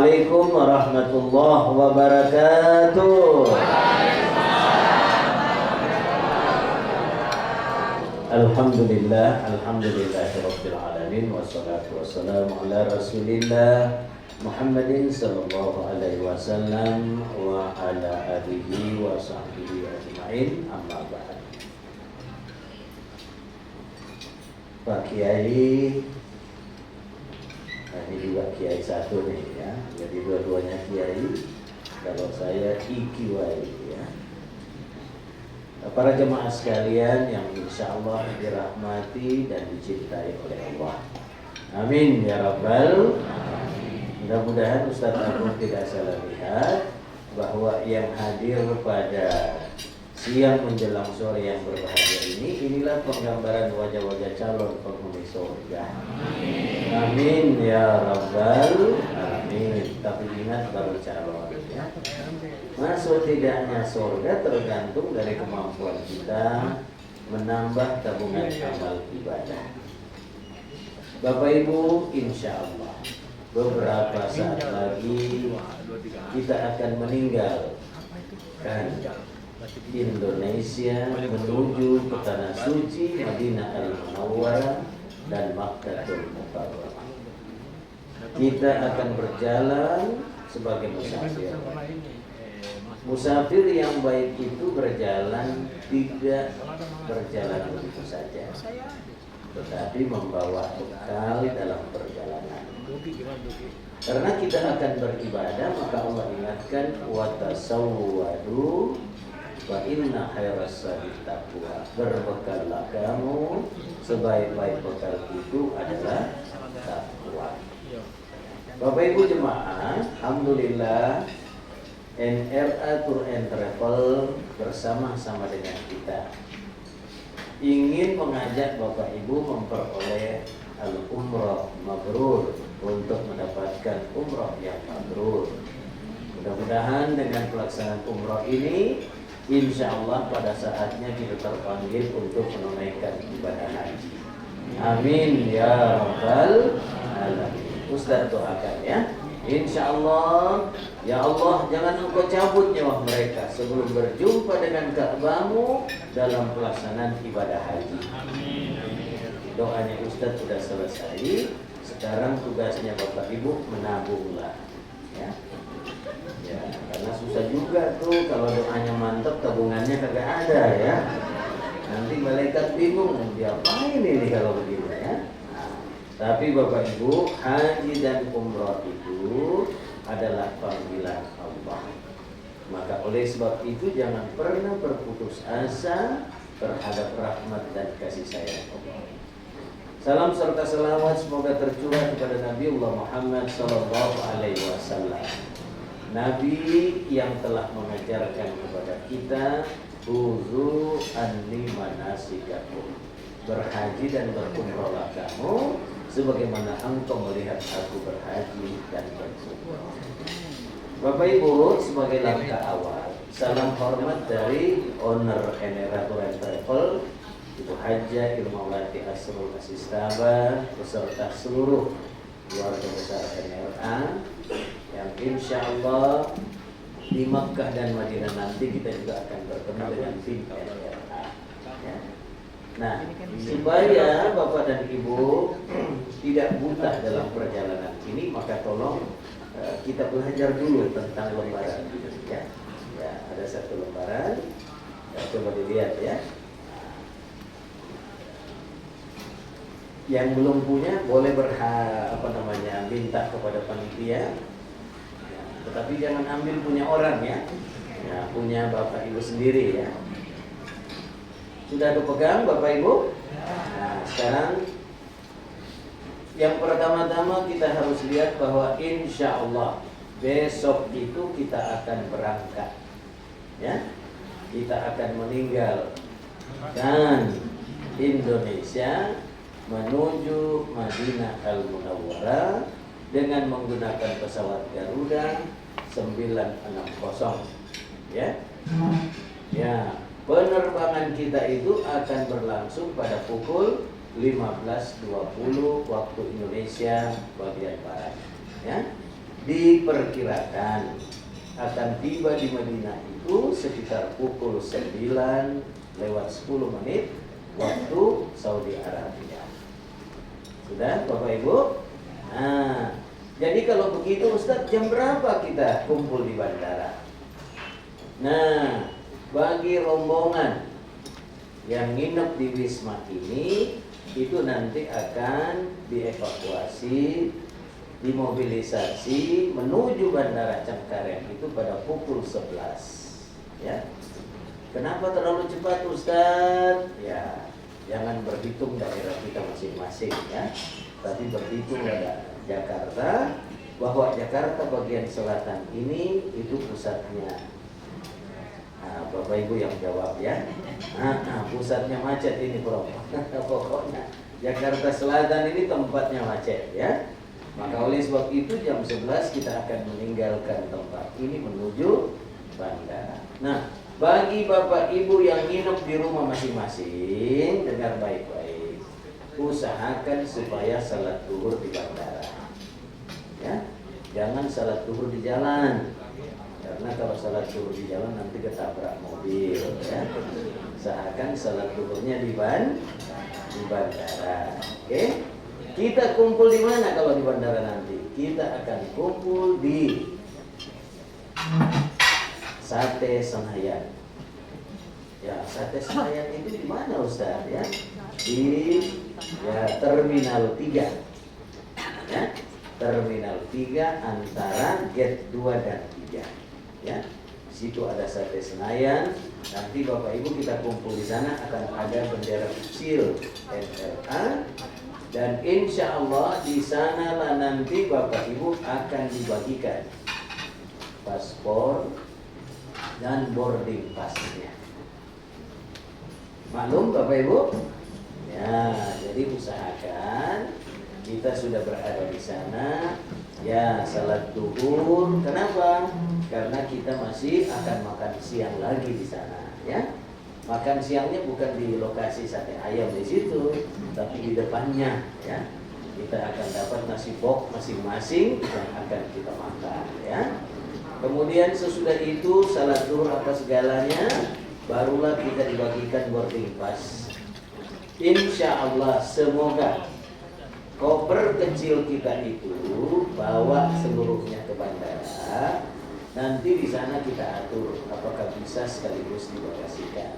Assalamualaikum warahmatullahi wabarakatuh. Alhamdulillahirabbil alamin wassalatu wassalamu ala Rasulillah Muhammadin sallallahu alaihi wasallam wa ala alihi wa sahbihi ajma'in, amma ba'd. Pak Kiai, ini juga Kiai satu nih ya, jadi dua-duanya Kiai. Kalau saya IQI ya. Para jemaah sekalian yang insya Allah dirahmati dan dicintai oleh Allah. Amin ya Rabbal. Mudah-mudahan Ustaz Agung tidak salah lihat bahwa yang hadir pada siang menjelang sore yang berbahagia ini, inilah penggambaran wajah-wajah calon penghuni surga. Amin ya Rabbal alamin. Tapi ingat baru calon ya. Masuk tidaknya surga tergantung dari kemampuan kita menambah tabungan amal ibadah. Bapak Ibu, insya Allah beberapa saat lagi kita akan meninggalkan Indonesia menuju ke tanah suci Madinah Al-Munawwarah dan Makkahul Mukarramah. Kita akan berjalan sebagai musafir. Musafir yang baik itu berjalan tidak berjalan begitu saja, tetapi membawa bekal dalam perjalanan. Karena kita akan beribadah, maka Allah ingatkan wa tasawwadu wa inna khairas zadi taqwa. Berbekallah kamu, sebaik-baik bekal itu adalah takwa. Bapak Ibu jemaah, alhamdulillah NRA Tour and Travel bersama-sama dengan kita ingin mengajak Bapak Ibu memperoleh al-umrah mabrur untuk mendapatkan umrah yang mabrur. Mudah-mudahan dengan pelaksanaan umrah ini, insya Allah pada saatnya kita terpanggil untuk menunaikan ibadah haji. Amin ya Rabbal alamin. Ustaz doakan ya. Insya Allah, ya Allah jangan engkau cabut nyawa mereka sebelum berjumpa dengan Ka'bahmu dalam pelaksanaan ibadah haji. Doanya Ustaz sudah selesai. Sekarang tugasnya Bapak Ibu menabunglah, ya. Ya, karena susah juga tuh kalau doanya mantap tabungannya kagak ada ya. Nanti malaikat bingung diapain ini kalau begitu ya. Tapi Bapak Ibu, haji dan umrah itu adalah panggilan Allah. Maka oleh sebab itu jangan pernah berputus asa terhadap rahmat dan kasih sayang Allah. Salam serta selawat semoga tercurah kepada Nabiullah Muhammad sallallahu alaihi wasallam. Nabi yang telah mengajarkan kepada kita khuzu anni manasikakum. Berhaji dan berumrahlah kamu sebagaimana engkau melihat aku berhaji dan berumrah. Bapak Ibu, sebagai langkah awal, salam hormat dari owner NRA Tour and Travel, Ibu Hajjah Irmawati Asrul Asistaba beserta seluruh keluarga besar NRA yang insya Allah di Makkah dan Madinah nanti kita juga akan bertemu dengan tim NRA ya. Nah, supaya Bapak dan Ibu tidak buta dalam perjalanan ini, maka tolong kita belajar dulu tentang lembaran ya. Ya, ada satu lembaran. Ya, coba dilihat ya. Yang belum punya boleh minta kepada panitia. Ya, tetapi jangan ambil punya orang ya. Ya, punya Bapak Ibu sendiri ya. Sudah dipegang Bapak Ibu? Nah, sekarang yang pertama-tama kita harus lihat bahwa insya Allah besok itu kita akan berangkat ya. Kita akan meninggalkan Indonesia menuju Madinah Al-Munawwarah dengan menggunakan pesawat Garuda 960 ya. Ya, penerbangan kita itu akan berlangsung pada pukul 15.20 waktu Indonesia bagian barat ya. diperkirakan akan tiba di Madinah itu sekitar pukul 9:10 waktu Saudi Arabia. Sudah Bapak Ibu? Nah, jadi kalau begitu Ustaz, jam berapa kita kumpul di bandara? Nah, bagi rombongan yang nginep di Wisma ini, itu nanti akan dievakuasi, dimobilisasi menuju Bandara Cengkareng itu pada pukul 11. Ya. Kenapa terlalu cepat Ustaz? Ya, jangan berhitung daerah kita masing-masing ya. Tapi berhitung pada Jakarta, bahwa Jakarta bagian selatan ini itu pusatnya. Bapak Ibu yang jawab ya. Pusatnya macet ini Bro. Pokoknya Jakarta Selatan ini tempatnya macet ya. Maka oleh sebab itu jam 11 kita akan meninggalkan tempat ini menuju bandara. Nah, bagi Bapak Ibu yang nginep di rumah masing-masing, dengar baik-baik. Usahakan supaya salat zuhur di bandara. Ya. Jangan salat zuhur di jalan. Karena kalau salat zuhur di jalan nanti ketabrak mobil ya. Usahakan salat zuhurnya di bandara. Oke? Kita kumpul di mana kalau di bandara nanti? Kita akan kumpul di Sate Senayan. Ya, Sate Senayan itu di mana Ustaz ya? Di Terminal 3. Ya. Terminal 3 antara gate 2 dan 3. Ya, di situ ada Sate Senayan. Nanti Bapak Ibu kita kumpul di sana, akan ada bendera kecil NLA, dan insya Allah di sanalah nanti Bapak Ibu akan dibagikan paspor dan boarding passnya. Maklum Bapak Ibu? Ya, jadi usahakan kita sudah berada di sana. Ya, salat zuhur. Kenapa? Karena kita masih akan makan siang lagi di sana, ya. Makan siangnya bukan di lokasi sate ayam di situ, tapi di depannya, ya. Kita akan dapat nasi box masing-masing yang akan kita makan, ya. Kemudian sesudah itu salat zuhur apa segalanya, barulah kita dibagikan boarding pass. Insya Allah semoga koper kecil kita itu bawa seluruhnya ke bandara. Nanti di sana kita atur apakah bisa sekaligus dibagasikan.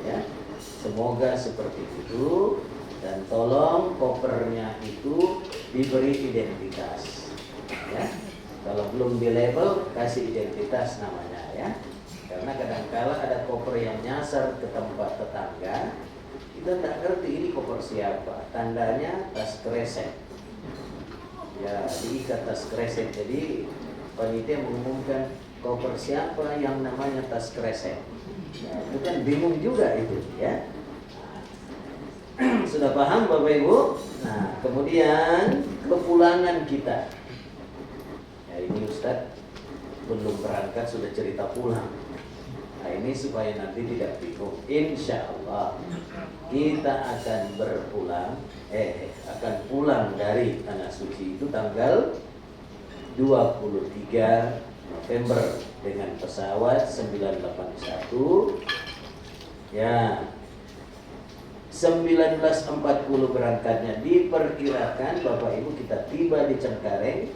Ya, semoga seperti itu. Dan tolong kopernya itu diberi identitas. Ya, kalau belum di label kasih identitas namanya ya. Karena kadang-kala ada koper yang nyasar ke tempat tetangga. Kita tidak ngerti ini koper siapa. Tandanya tas kresek. Ya, diikat tas kresek. Jadi panitia mengumumkan koper siapa yang namanya tas kresek. Ya, itu kan bingung juga itu, ya. Sudah paham Bapak Ibu? Nah, kemudian kepulangan kita. Ya, ini Ustadz belum berangkat sudah cerita pulang. Nah, ini supaya nanti tidak bingung. Insya Allah kita akan akan pulang dari Tanah Suci itu tanggal 23 November dengan pesawat 981. Ya, 19.40 berangkatnya. Diperkirakan Bapak Ibu kita tiba di Cengkareng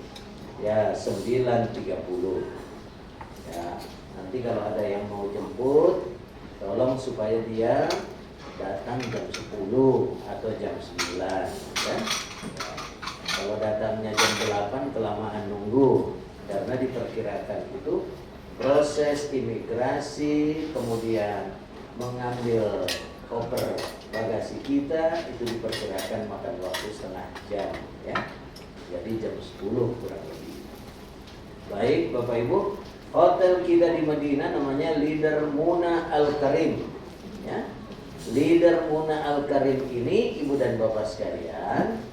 ya 9.30. Ya, nanti kalau ada yang mau jemput, tolong supaya dia datang jam 10 atau jam 9 ya. Kalau datangnya jam 8 kelamaan nunggu, karena diperkirakan itu proses imigrasi kemudian mengambil koper bagasi kita itu diperkirakan makan waktu setengah jam ya. Jadi jam 10 kurang lebih. Baik Bapak Ibu, hotel kita di Madinah namanya Leader Muna Al Karim ya. Leader Muna Al Karim ini Ibu dan Bapak sekalian,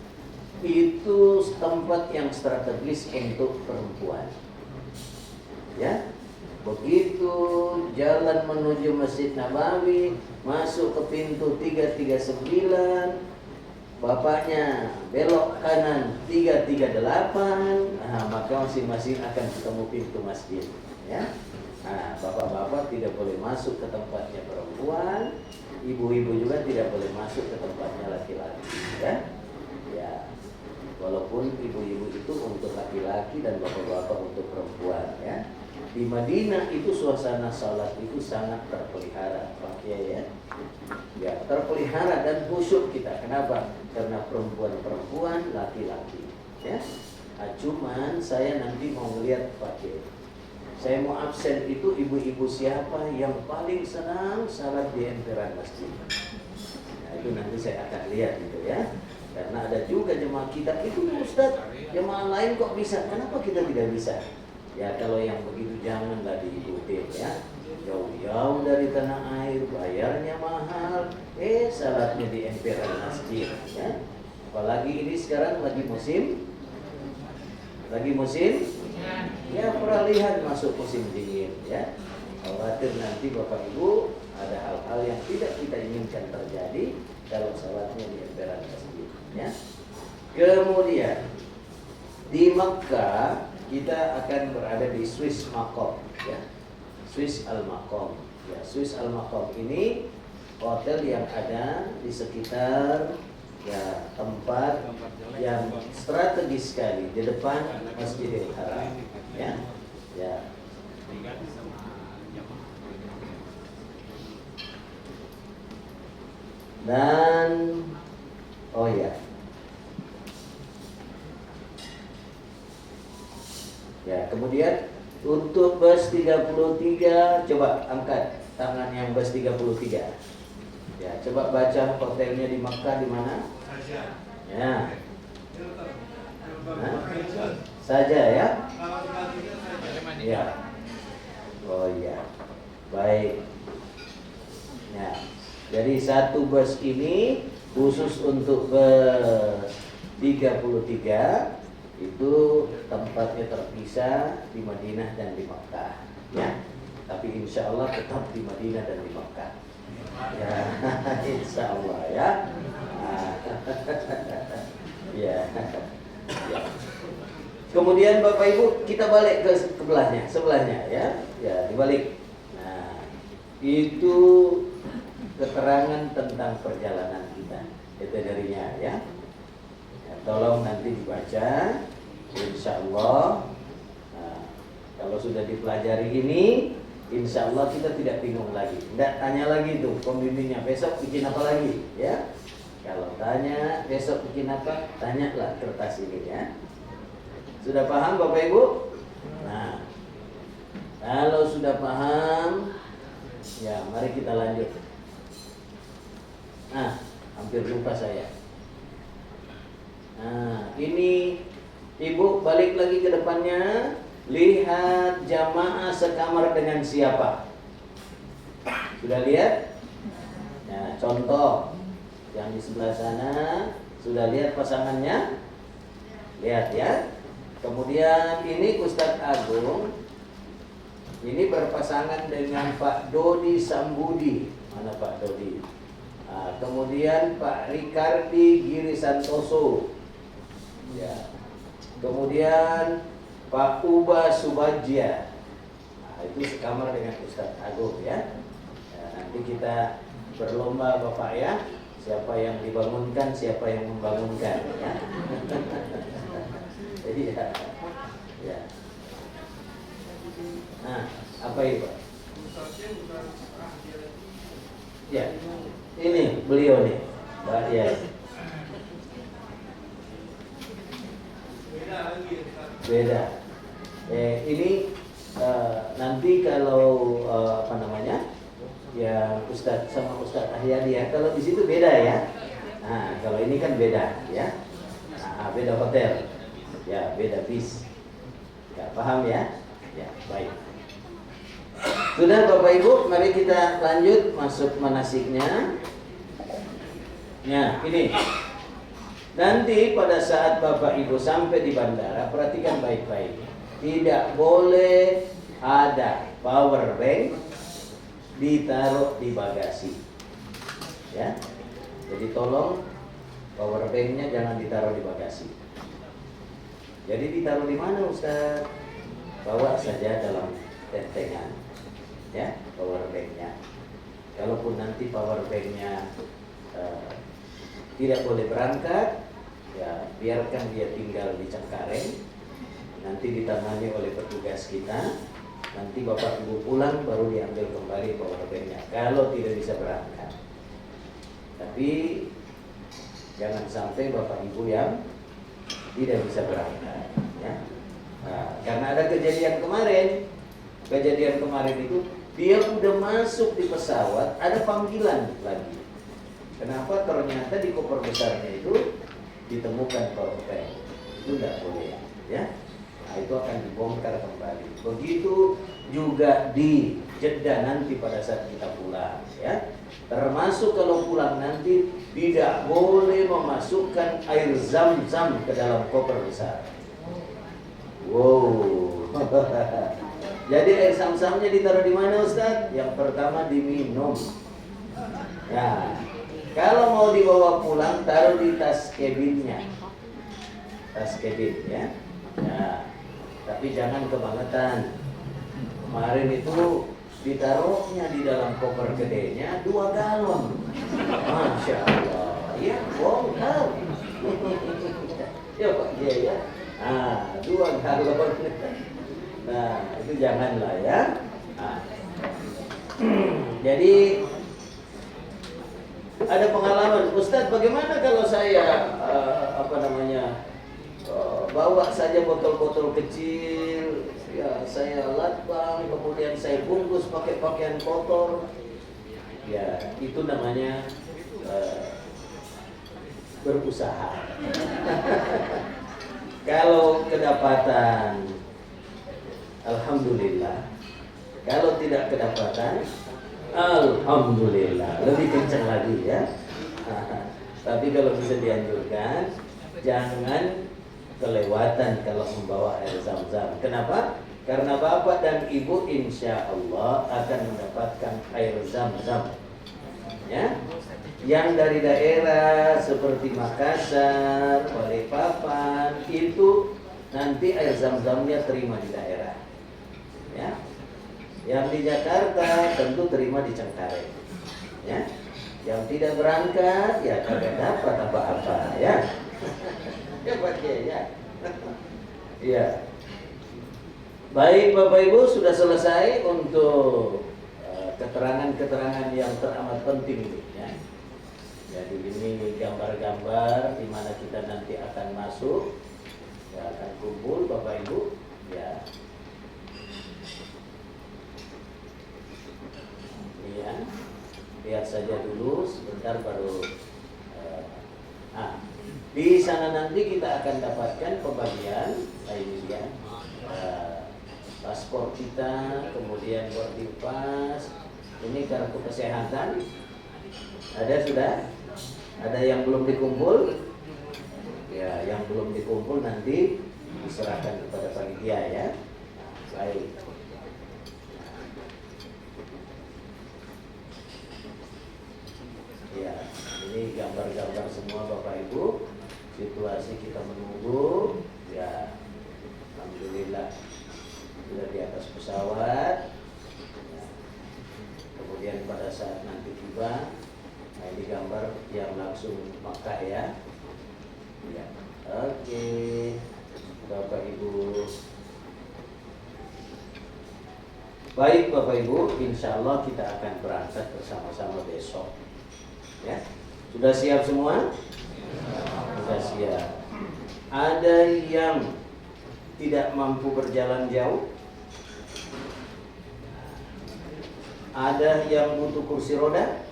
itu tempat yang strategis untuk perempuan. Ya. Begitu jalan menuju Masjid Nabawi, masuk ke pintu 339, bapaknya belok kanan 338, nah, maka masing-masing akan ketemu pintu masjid, ya. Nah, bapak-bapak tidak boleh masuk ke tempatnya perempuan, ibu-ibu juga tidak boleh masuk ke tempatnya laki-laki, ya. Ya, walaupun ibu-ibu itu untuk laki-laki dan bapak-bapak untuk perempuan, ya. Di Madinah itu suasana salat itu sangat terpelihara, Pak Kiai, ya. Ya, terpelihara dan khusyuk kita. Kenapa? Karena perempuan-perempuan, laki-laki, ya. Nah, cuman saya nanti mau melihat Pak Kiai. Saya mau absen itu ibu-ibu siapa yang paling senang salat di emperan masjid. Nah, itu nanti saya akan lihat itu, ya. Karena ada juga jemaah kita itu, Ustaz, jemaah lain kok bisa, kenapa kita tidak bisa? Ya, kalau yang begitu janganlah diikutin, ya. Jauh-jauh dari tanah air, bayarnya mahal, salatnya di emperan masjid, ya. Apalagi ini sekarang lagi musim ya, peralihan masuk musim dingin, ya. Khawatir nanti Bapak Ibu ada hal-hal yang tidak kita inginkan terjadi kalau salatnya di emperan masjid, ya. Kemudian di Mekkah kita akan berada di Swiss Maqam, ya. Swiss Al-Maqam. Ya, Swiss Al-Maqam ini hotel yang ada di sekitar, ya, tempat yang strategis sekali di depan Masjidil Haram, ya. Ya. Dan oh ya. Ya, kemudian untuk bus 33, coba angkat tangan yang bus 33. Ya, coba baca hotelnya di Makkah di mana? Ya. Nah, saja, ya. Ya. Oh iya. Baik. Ya. Jadi satu bus ini khusus untuk bus 33. Itu tempatnya terpisah di Madinah dan di Makkah, ya. Tapi insya Allah tetap di Madinah dan di Makkah, ya. Insya Allah, ya. Ya. Ya. Kemudian Bapak Ibu kita balik ke sebelahnya, ya. Ya, dibalik. Nah, itu keterangan tentang perjalanan kita, itinerary-nya, ya. Tolong nanti dibaca, insya Allah. Nah, kalau sudah dipelajari ini, insya Allah kita tidak bingung lagi. Tidak tanya lagi tuh pembimbingnya, besok bikin apa lagi, ya. Kalau tanya besok bikin apa, tanyalah kertas ini, ya. Sudah paham Bapak Ibu? Nah, kalau sudah paham, ya mari kita lanjut. Nah, hampir lupa saya. Nah, ini Ibu balik lagi ke depannya. Lihat jamaah sekamar dengan siapa. Sudah lihat? Nah, contoh yang di sebelah sana. Sudah lihat pasangannya? Lihat, ya. Kemudian ini Ustadz Agung. Ini berpasangan dengan Pak Dodi Sambudi. Mana Pak Dodi? Nah, kemudian Pak Ricardi Giri Santoso. Ya. Kemudian Pak Uba Subadja. Nah, itu sekamar dengan Ustadz Agung, ya. Ya, nanti kita berlomba Bapak, ya. Siapa yang dibangunkan, siapa yang membangunkan, ya. Jadi ya. Nah, apa itu? Ya. Ini beliau nih, Mbak Yai. Beda. Ini nanti kalau apa namanya, ya Ustadz sama Ustadz Ahyadi, ya. Kalau di situ beda, ya. Nah, kalau ini kan beda, ya. Nah, beda hotel, ya, beda bis. Ya, paham, ya? Ya, baik. Sudah Bapak Ibu, mari kita lanjut masuk manasiknya. Ya, ini. Nanti pada saat Bapak Ibu sampai di bandara, perhatikan baik-baik. Tidak boleh ada power bank ditaruh di bagasi. Ya. Jadi tolong Power banknya jangan ditaruh di bagasi. Jadi ditaruh di mana Ustaz? Bawa saja dalam tentengan, ya, power banknya. Kalaupun nanti power banknya tidak boleh berangkat, ya biarkan dia tinggal di Cengkareng. Nanti ditemani oleh petugas kita. Nanti bapak ibu pulang baru diambil kembali power banknya. Kalau tidak bisa berangkat. Tapi jangan sampai bapak ibu yang tidak bisa berangkat, ya. Nah, karena ada kejadian kemarin itu dia udah masuk di pesawat, ada panggilan lagi. Kenapa? Ternyata di koper besarnya itu ditemukan power bank. Itu tidak boleh, ya. Nah, itu akan dibongkar kembali. Begitu juga di Jeddah nanti pada saat kita pulang, ya. Termasuk kalau pulang nanti tidak boleh memasukkan air zam-zam ke dalam koper besar. Wow. Jadi air zam-zamnya ditaruh di mana Ustaz? Yang pertama diminum. Nah, kalau mau dibawa pulang taruh di tas cabinnya. Tas cabin, ya. Nah, tapi jangan kebangetan. Kemarin itu ditaruhnya di dalam koper gedenya 2 galon. Masya Allah. Ya, bongkar. Ya Pak, ya. 2 galon. Nah, itu janganlah, ya. Nah. Jadi ada pengalaman, Ustadz, bagaimana kalau saya bawa saja botol-botol kecil, ya saya latbang, kemudian saya bungkus pakai pakaian kotor, ya itu namanya berusaha. Kalau kedapatan, alhamdulillah. Kalau tidak kedapatan, alhamdulillah. Lebih kencang lagi, ya. Tapi kalau bisa dianjurkan, jangan kelewatan kalau membawa air zam-zam. Kenapa? Karena bapak dan ibu insya Allah akan mendapatkan air zam-zam, ya. Yang dari daerah seperti Makassar, Balikpapan itu nanti air zam-zamnya terima di daerah, ya. Yang di Jakarta tentu terima di Cengkareng, ya. Yang tidak berangkat ya kagak dapat apa-apa, ya. Ya Pak Kiai, ya. Iya. Baik Bapak Ibu, sudah selesai untuk keterangan-keterangan yang teramat penting ini, ya. Jadi ini gambar-gambar di mana kita nanti akan masuk, ya, akan kumpul Bapak Ibu, ya. Iya. Lihat saja dulu sebentar baru di sana nanti kita akan dapatkan pembagian ini, ya. Paspor kita, kemudian boarding pass, ini kartu kesehatan. Ada sudah? Ada yang belum dikumpul? Ya, yang belum dikumpul nanti diserahkan kepada panitia, ya. Baik. Ya, ini gambar-gambar semua Bapak Ibu. Situasi kita menunggu, ya. Alhamdulillah sudah di atas pesawat, ya. Kemudian pada saat nanti tiba, nah ini gambar yang langsung Makkah, ya. Ya, oke, Bapak Ibu. Baik Bapak Ibu, insya Allah kita akan berangkat bersama-sama besok, ya. Sudah siap semua? Sudah siap. Ada yang tidak mampu berjalan jauh? Ada yang butuh kursi roda?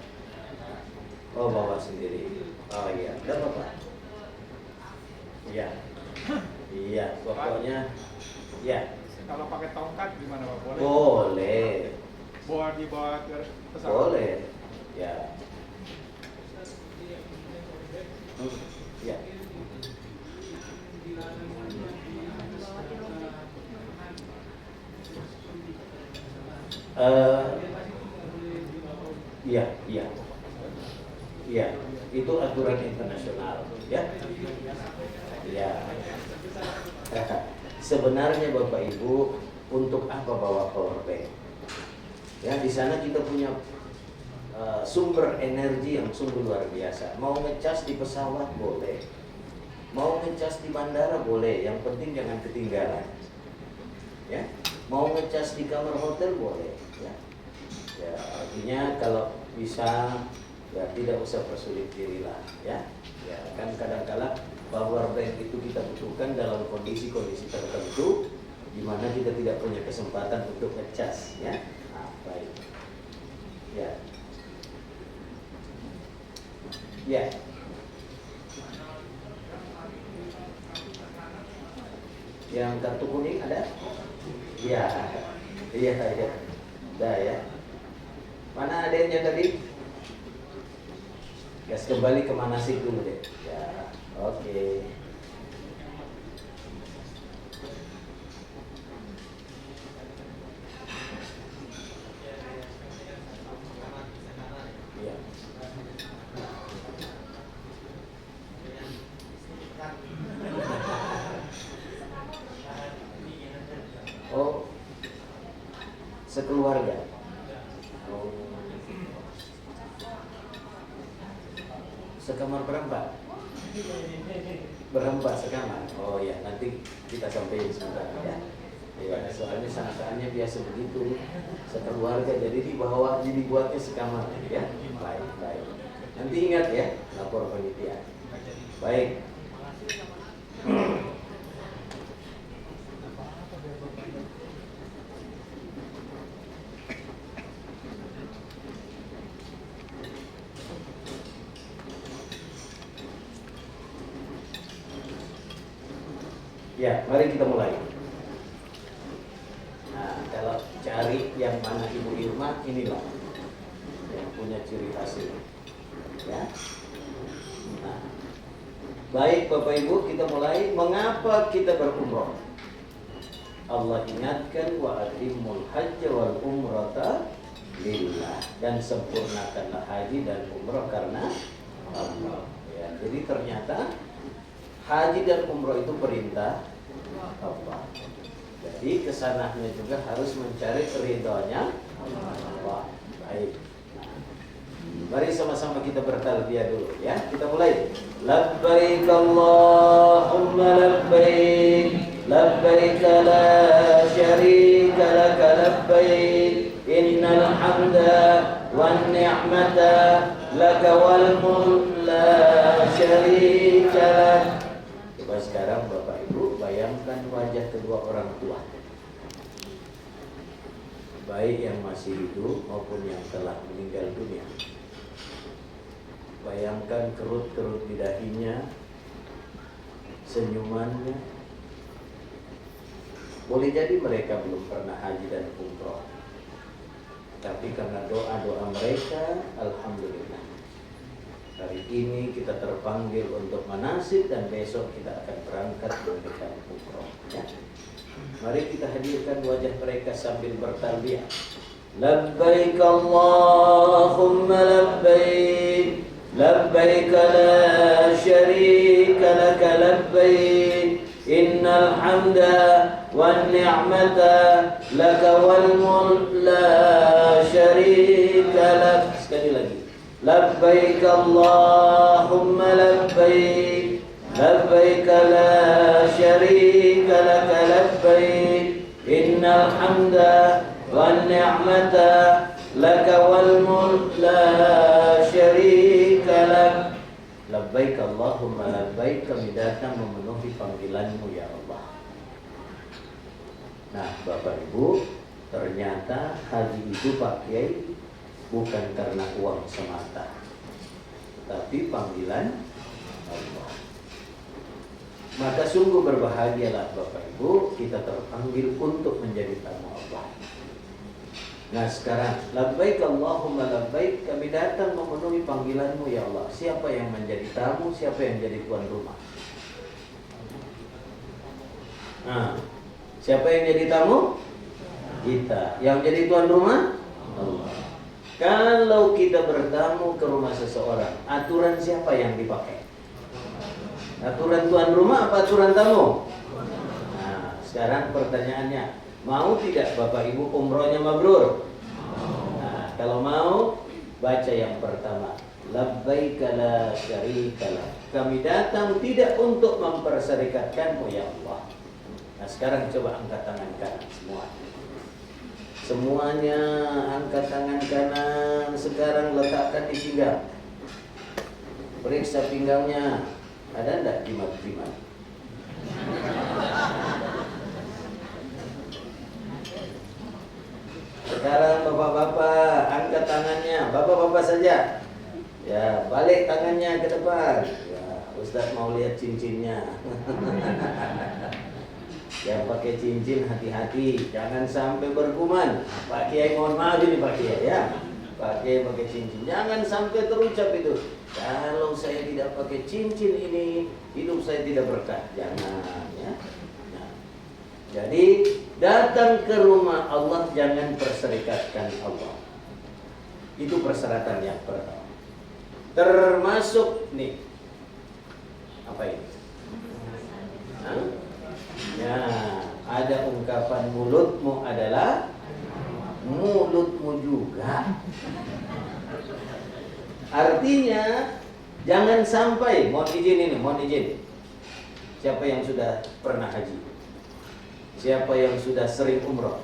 Oh, bawa sendiri. Oh iya, tidak apa-apa. Iya. Iya, pokoknya ya. Kalau pakai tongkat gimana Pak? Boleh? Boleh. Dibawa ke pesawat? Boleh. Ya. Ya. Iya, iya. Iya. Itu aturan internasional, ya. Ya. Sebenarnya Bapak Ibu, untuk apa bawa power bank? Ya, di sana kita punya sumber energi yang sungguh luar biasa. Mau ngecas di pesawat boleh, mau ngecas di bandara boleh, yang penting jangan ketinggalan. Ya, mau ngecas di kamar hotel boleh. Ya, ya artinya kalau bisa ya tidak usah persulit diri lah. Ya, ya kan kadang-kala power bank itu kita butuhkan dalam kondisi-kondisi tertentu di mana kita tidak punya kesempatan untuk ngecas. Ya, nah, baik. Ya. Ya. Yang kartu kuning ada? Iya. Iya, iya. Dah ya. Mana adanya tadi? Gas kembali ke manasik dulu deh. Ya, oke. Ya. Oh, sekeluarga. Oh. Sekamar berempat? Berempat sekamar? Oh ya, nanti kita sampaikan sebentar ya. Ya, soalnya sangkaannya biasa begitu, sekeluarga, jadi di bawah dibuatnya sekamar ya. Baik, baik. Nanti ingat ya, lapor panitia. Baik. Ya, mari kita mulai. Nah, kalau cari yang mana Ibu Irma, inilah yang punya ciri khas ini. Ya. Nah, baik Bapak Ibu, kita mulai. Mengapa kita berumrah? Allah ingatkan wa atimul hajj wal umrata lillah, dan sempurnakanlah haji dan umrah karena Allah. Ya, jadi ternyata haji dan umrah itu perintah Allah. Jadi kesananya juga harus mencari ridhonya Allah. Baik. Mari sama-sama kita bertalbiyah dulu ya. Kita mulai. Labbaik Allahumma labbaik, labbaik la syarika laka labbaik, innal hamda wan ni'mata laka wal mulk la syarika lak. Coba sekarang Bapak Ibu bayangkan wajah kedua orang tua, baik yang masih hidup maupun yang telah meninggal dunia. Bayangkan kerut-kerut di dahinya, senyumannya. Boleh jadi mereka belum pernah haji dan umroh, tapi karena doa-doa mereka, alhamdulillah, hari ini kita terpanggil untuk manasik dan besok kita akan berangkat menunaikan umroh. Ya. Mari kita hadirkan wajah mereka sambil bertalbiyah. Labbaik Allahumma labbaik, labbaik la syarika laka labbaik, innal hamda wan ni'mata laka wal mulk la syarika lak. Sekali lagi. Labbaik Allahumma labbaik, labbaik la syarika laka labbaik, innal hamda wan ni'mata laka wal mulk la syarika lak. Labbaik Allahumma labbaik, kami datang memenuhi panggilanmu ya Allah. Nah Bapak Ibu, ternyata haji itu pakai bukan karena uang semata, tapi panggilan Allah. Maka sungguh berbahagialah Bapak Ibu, kita terpanggil untuk menjadi tamu Allah. Nah sekarang, labbaik Allahumma labbaik, kami datang memenuhi panggilanmu ya Allah. Siapa yang menjadi tamu, siapa yang jadi tuan rumah? Nah, siapa yang jadi tamu? Kita. Yang jadi tuan rumah? Allah. Kalau kita bertamu ke rumah seseorang, aturan siapa yang dipakai? Aturan tuan rumah apa aturan tamu? Nah, sekarang pertanyaannya, mau tidak Bapak Ibu umrohnya mabrur? Nah, kalau mau, baca yang pertama, labbaika la syarika lak. Kami datang tidak untuk memperserikatkanmu ya Allah. Nah, sekarang coba angkat tangan kanan semua. Semuanya angkat tangan kanan. Sekarang letakkan di pinggang. Periksa pinggangnya. Ada enggak jimat-jimat? Sekarang bapak-bapak angkat tangannya. Bapak-bapak saja. Ya, balik tangannya ke depan. Ya, Ustaz mau lihat cincinnya. Yang pakai cincin hati-hati, jangan sampai berkuman. Pak Kiai mohon maaf ini Pak Kiai ya. Pak Kiai pakai cincin, jangan sampai terucap itu. Kalau saya tidak pakai cincin ini, hidup saya tidak berkah. Jangan ya. Nah, jadi datang ke rumah Allah jangan perserikatkan Allah. Itu persyaratan yang pertama. Termasuk nih apa ini? Hah? Ya, ada ungkapan mulutmu adalah mulutmu juga. Artinya jangan sampai, mohon izin. Siapa yang sudah pernah haji? Siapa yang sudah sering umroh?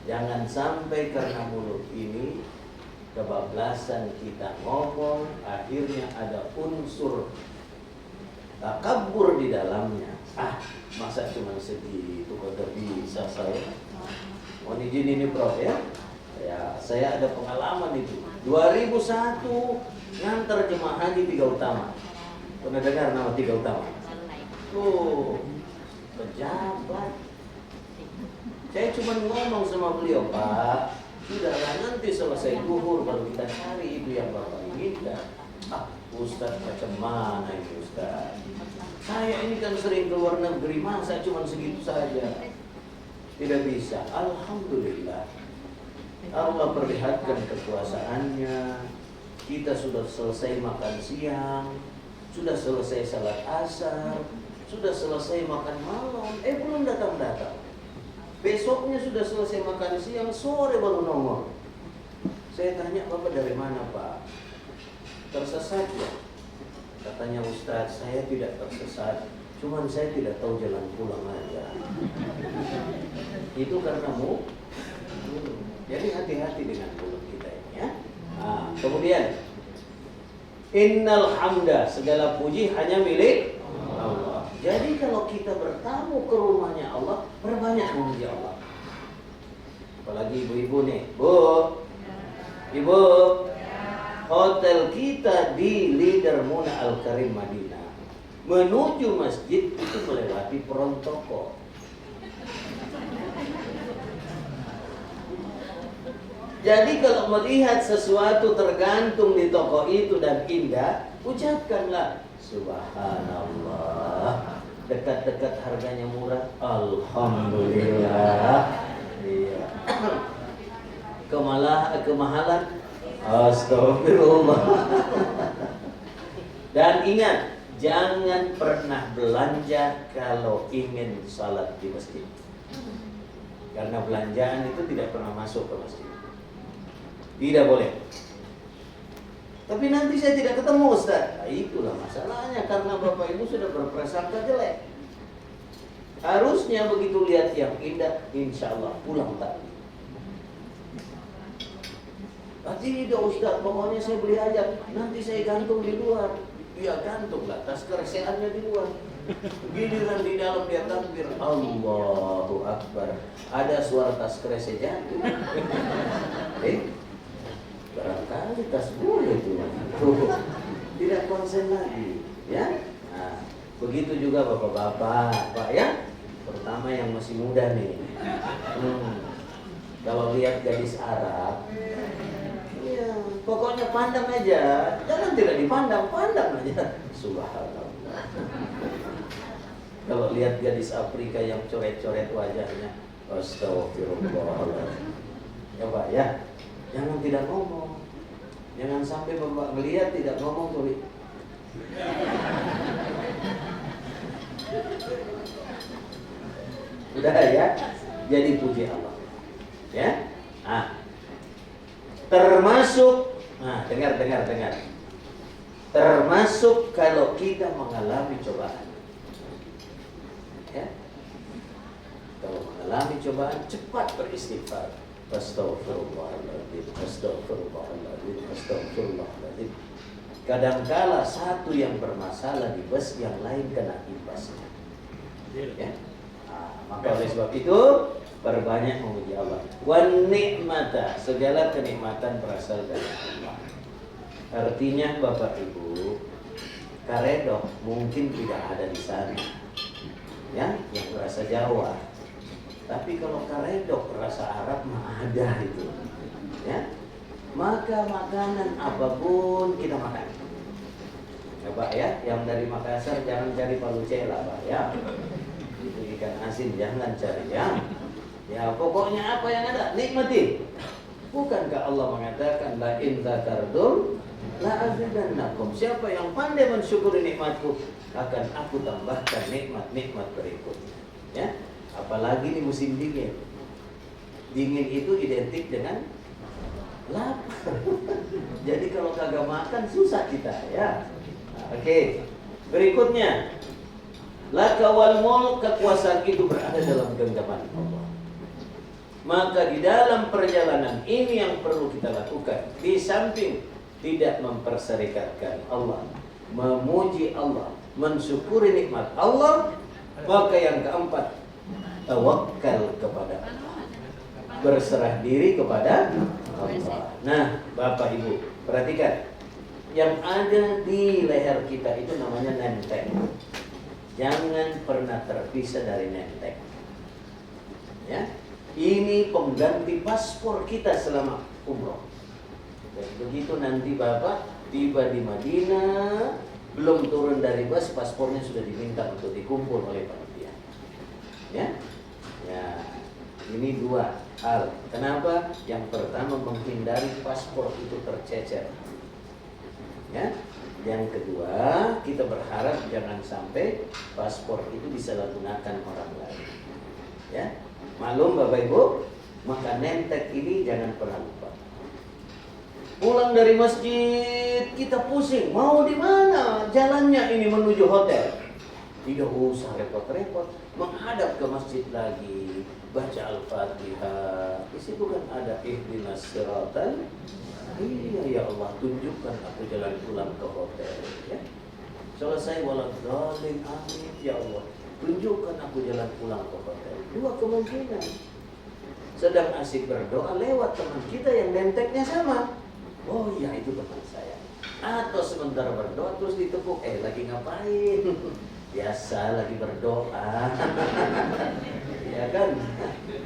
Jangan sampai karena mulut ini kebablasan kita ngomong, akhirnya ada unsur takabur di dalamnya. Masa cuma segitu kagak bisa saya. Mohon izin ini Prof ya. Ya, saya ada pengalaman itu. 2001 ngantar jemaah haji Tiga Utama. Pernah dengar nama Tiga Utama? Tuh, pejabat. Saya cuma ngomong sama beliau, Pak, sudahlah nanti selesai zuhur baru kita cari itu yang Bapak inginkan. Ustaz macam mana ini Ustaz? Saya ini kan sering ke luar negeri, masa cuma segitu saja? Tidak bisa. Alhamdulillah Allah perlihatkan kekuasaannya. Kita sudah selesai makan siang, sudah selesai salat asar, sudah selesai makan malam, belum datang-datang. Besoknya sudah selesai makan siang, sore baru nongol. Saya tanya, Bapak dari mana Pak? Tersesat ya? Katanya Ustaz, saya tidak tersesat, cuman saya tidak tahu jalan pulang aja. Itu karena jadi hati-hati dengan mulut kita ini ya. Kemudian innal hamda, segala puji hanya milik Allah. Jadi kalau kita bertamu ke rumahnya Allah, perbanyak memuji Allah. Apalagi ibu-ibu nih, Ibu, hotel kita di Leader Muna Al-Karim Madinah. Menuju masjid itu melewati Prontoko. Jadi kalau melihat sesuatu tergantung di toko itu dan indah, ucapkanlah Subhanallah. Dekat-dekat harganya murah, Alhamdulillah. Iya. Kemahalan, Astagfirullah. Dan ingat, jangan pernah belanja kalau ingin salat di masjid. Karena belanjaan itu tidak pernah masuk ke masjid. Tidak boleh. Tapi nanti saya tidak ketemu Ustaz. Itulah masalahnya, karena Bapak Ibu sudah berprasangka jelek. Harusnya begitu lihat yang indah, insya Allah pulang tadi. Tidak Ustaz, pokoknya saya beli aja, nanti saya gantung di luar. Ya gantunglah, tas kereseannya di luar. Giliran di dalam dia takbir, Allahu Akbar. Ada suara tas kerese jatuh. Barangkali tas boleh tuh. Tidak konsen lagi, ya. Nah, begitu juga bapak-bapak, Pak ya. Pertama yang masih muda nih. Kalau lihat gadis Arab, ya, pokoknya pandang aja. Jangan tidak dipandang, pandang aja. Subhanallah. Kalau lihat gadis Afrika yang coret-coret wajahnya, astagfirullahaladzim. Ya Pak ya. Jangan tidak ngomong. Jangan sampai bapak melihat tidak ngomong tuh. Udah ya, jadi puji Allah. Ya, termasuk, dengar. Termasuk kalau kita mengalami cobaan. Ya, kalau mengalami cobaan cepat beristighfar. Astagfirullahaladzim, astagfirullahaladzim, astagfirullahaladzim. Kadangkala satu yang bermasalah di bus, yang lain kena imbasnya. Ya. Maka oleh sebab itu perbanyak memuji Allah. Wan nikmata, segala kenikmatan berasal dari Allah. Artinya Bapak Ibu, karedok mungkin tidak ada di sana, ya, yang berasa Jawa. Tapi kalau karedok rasa Arab mah ada itu, ya. Maka makanan apapun kita makan. Coba ya, yang dari Makassar jangan cari palu cela, Pak ya. Itu ikan asin jangan cari ya. Ya pokoknya apa yang ada nikmati. Bukankah Allah mengatakan la in dzakartum la azidannakum. Siapa yang pandai mensyukuri nikmatku akan aku tambahkan nikmat-nikmat berikutnya. Ya. Apalagi di musim dingin. Dingin itu identik dengan lapar. Jadi kalau kagak makan susah kita ya. Oke. Berikutnya, laka wal mulk, kekuasaan itu berada dalam genggaman Allah. Maka di dalam perjalanan ini yang perlu kita lakukan, di samping tidak memperserikatkan Allah, memuji Allah, mensyukuri nikmat Allah, maka yang keempat, tawakal kepada Allah, berserah diri kepada Allah. Nah, Bapak Ibu, perhatikan, yang ada di leher kita itu namanya nenteng. Jangan pernah terpisah dari nenteng. Ya, ini pengganti paspor kita selama umroh. Dan begitu nanti Bapak tiba di Madinah, belum turun dari bus, paspornya sudah diminta untuk dikumpul oleh panitia. Ya, ini dua hal. Kenapa? Yang pertama menghindari paspor itu tercecer. Ya. Yang kedua, kita berharap jangan sampai paspor itu disalahgunakan orang lain. Ya. Maklum Bapak Ibu, maka nentek ini jangan pernah lupa. Pulang dari masjid kita pusing, mau di mana jalannya ini menuju hotel. Tidak usah repot-repot, menghadap ke masjid lagi, baca Al-Fatihah. Di situ kan ada ihdinas siratal. Iya ya Allah, tunjukkan aku jalan pulang ke hotel. Ya. Selesai waladhdallin, amin ya Allah, tunjukkan aku jalan pulang ke hotel. Dua kemungkinan. Sedang asik berdoa lewat teman kita yang nenteknya sama. Oh iya itu teman saya. Atau sebentar berdoa terus ditepuk, lagi ngapain? Biasa lagi berdoa. Ya kan?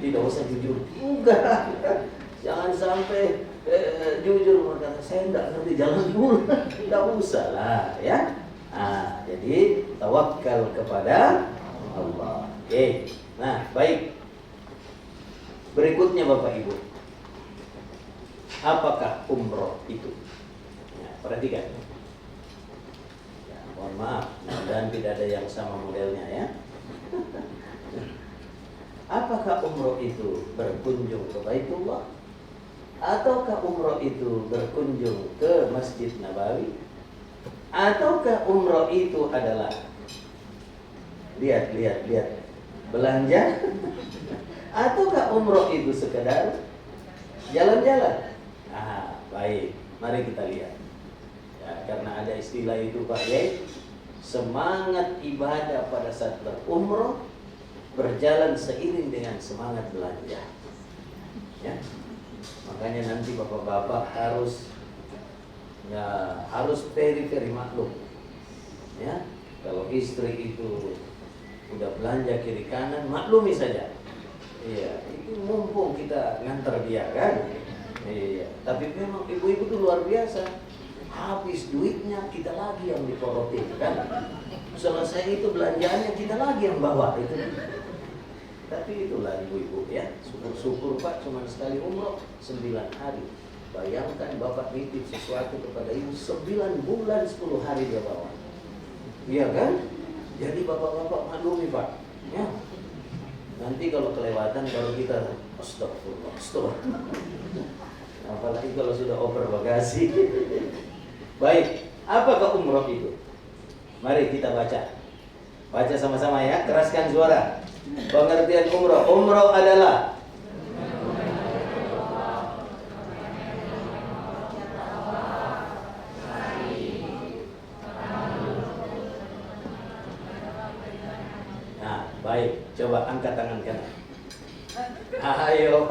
Tidak usah jujur juga. Jangan sampai jujur berkata saya tidak ngerti jalan pulang. Tidak usah lah ya. Jadi tawakal kepada Allah. Oke. Nah, baik. Berikutnya Bapak Ibu, apakah umroh itu? Nah, perhatikan. Ya, mohon maaf, dan tidak ada yang sama modelnya ya. Apakah umroh itu berkunjung ke Baitullah? Ataukah umroh itu berkunjung ke Masjid Nabawi? Ataukah umroh itu adalah lihat belanja? Ataukah umroh itu sekedar jalan-jalan? Baik, mari kita lihat. Ya, karena ada istilah itu Pak Yai, semangat ibadah pada saat berumroh berjalan seiring dengan semangat belanja. Ya. Makanya nanti bapak-bapak harus very maklum. Ya, kalau istri itu udah belanja kiri kanan, maklumi saja. Iya, itu mumpung kita nganter dia kan. Iya, tapi memang ibu-ibu itu luar biasa. Habis duitnya kita lagi yang diporotin kan. Selesai itu belanjaannya kita lagi yang bawa itu. Tapi itulah ibu-ibu ya, syukur-syukur Pak cuma sekali umroh 9 hari. Bayangkan bapak nitip sesuatu kepada ibu 9 bulan 10 hari dia bawa. Iya kan? Jadi bapak-bapak maklumi Pak. Ya. Nanti kalau kelewatan baru kita astagfirullah, astagfirullah. Apalagi kalau sudah over bagasi. Baik, apakah umroh itu? Mari kita baca. Baca sama-sama ya, keraskan suara. Pengertian umroh. Umroh adalah baik, coba angkat tangan kanan. Ayo,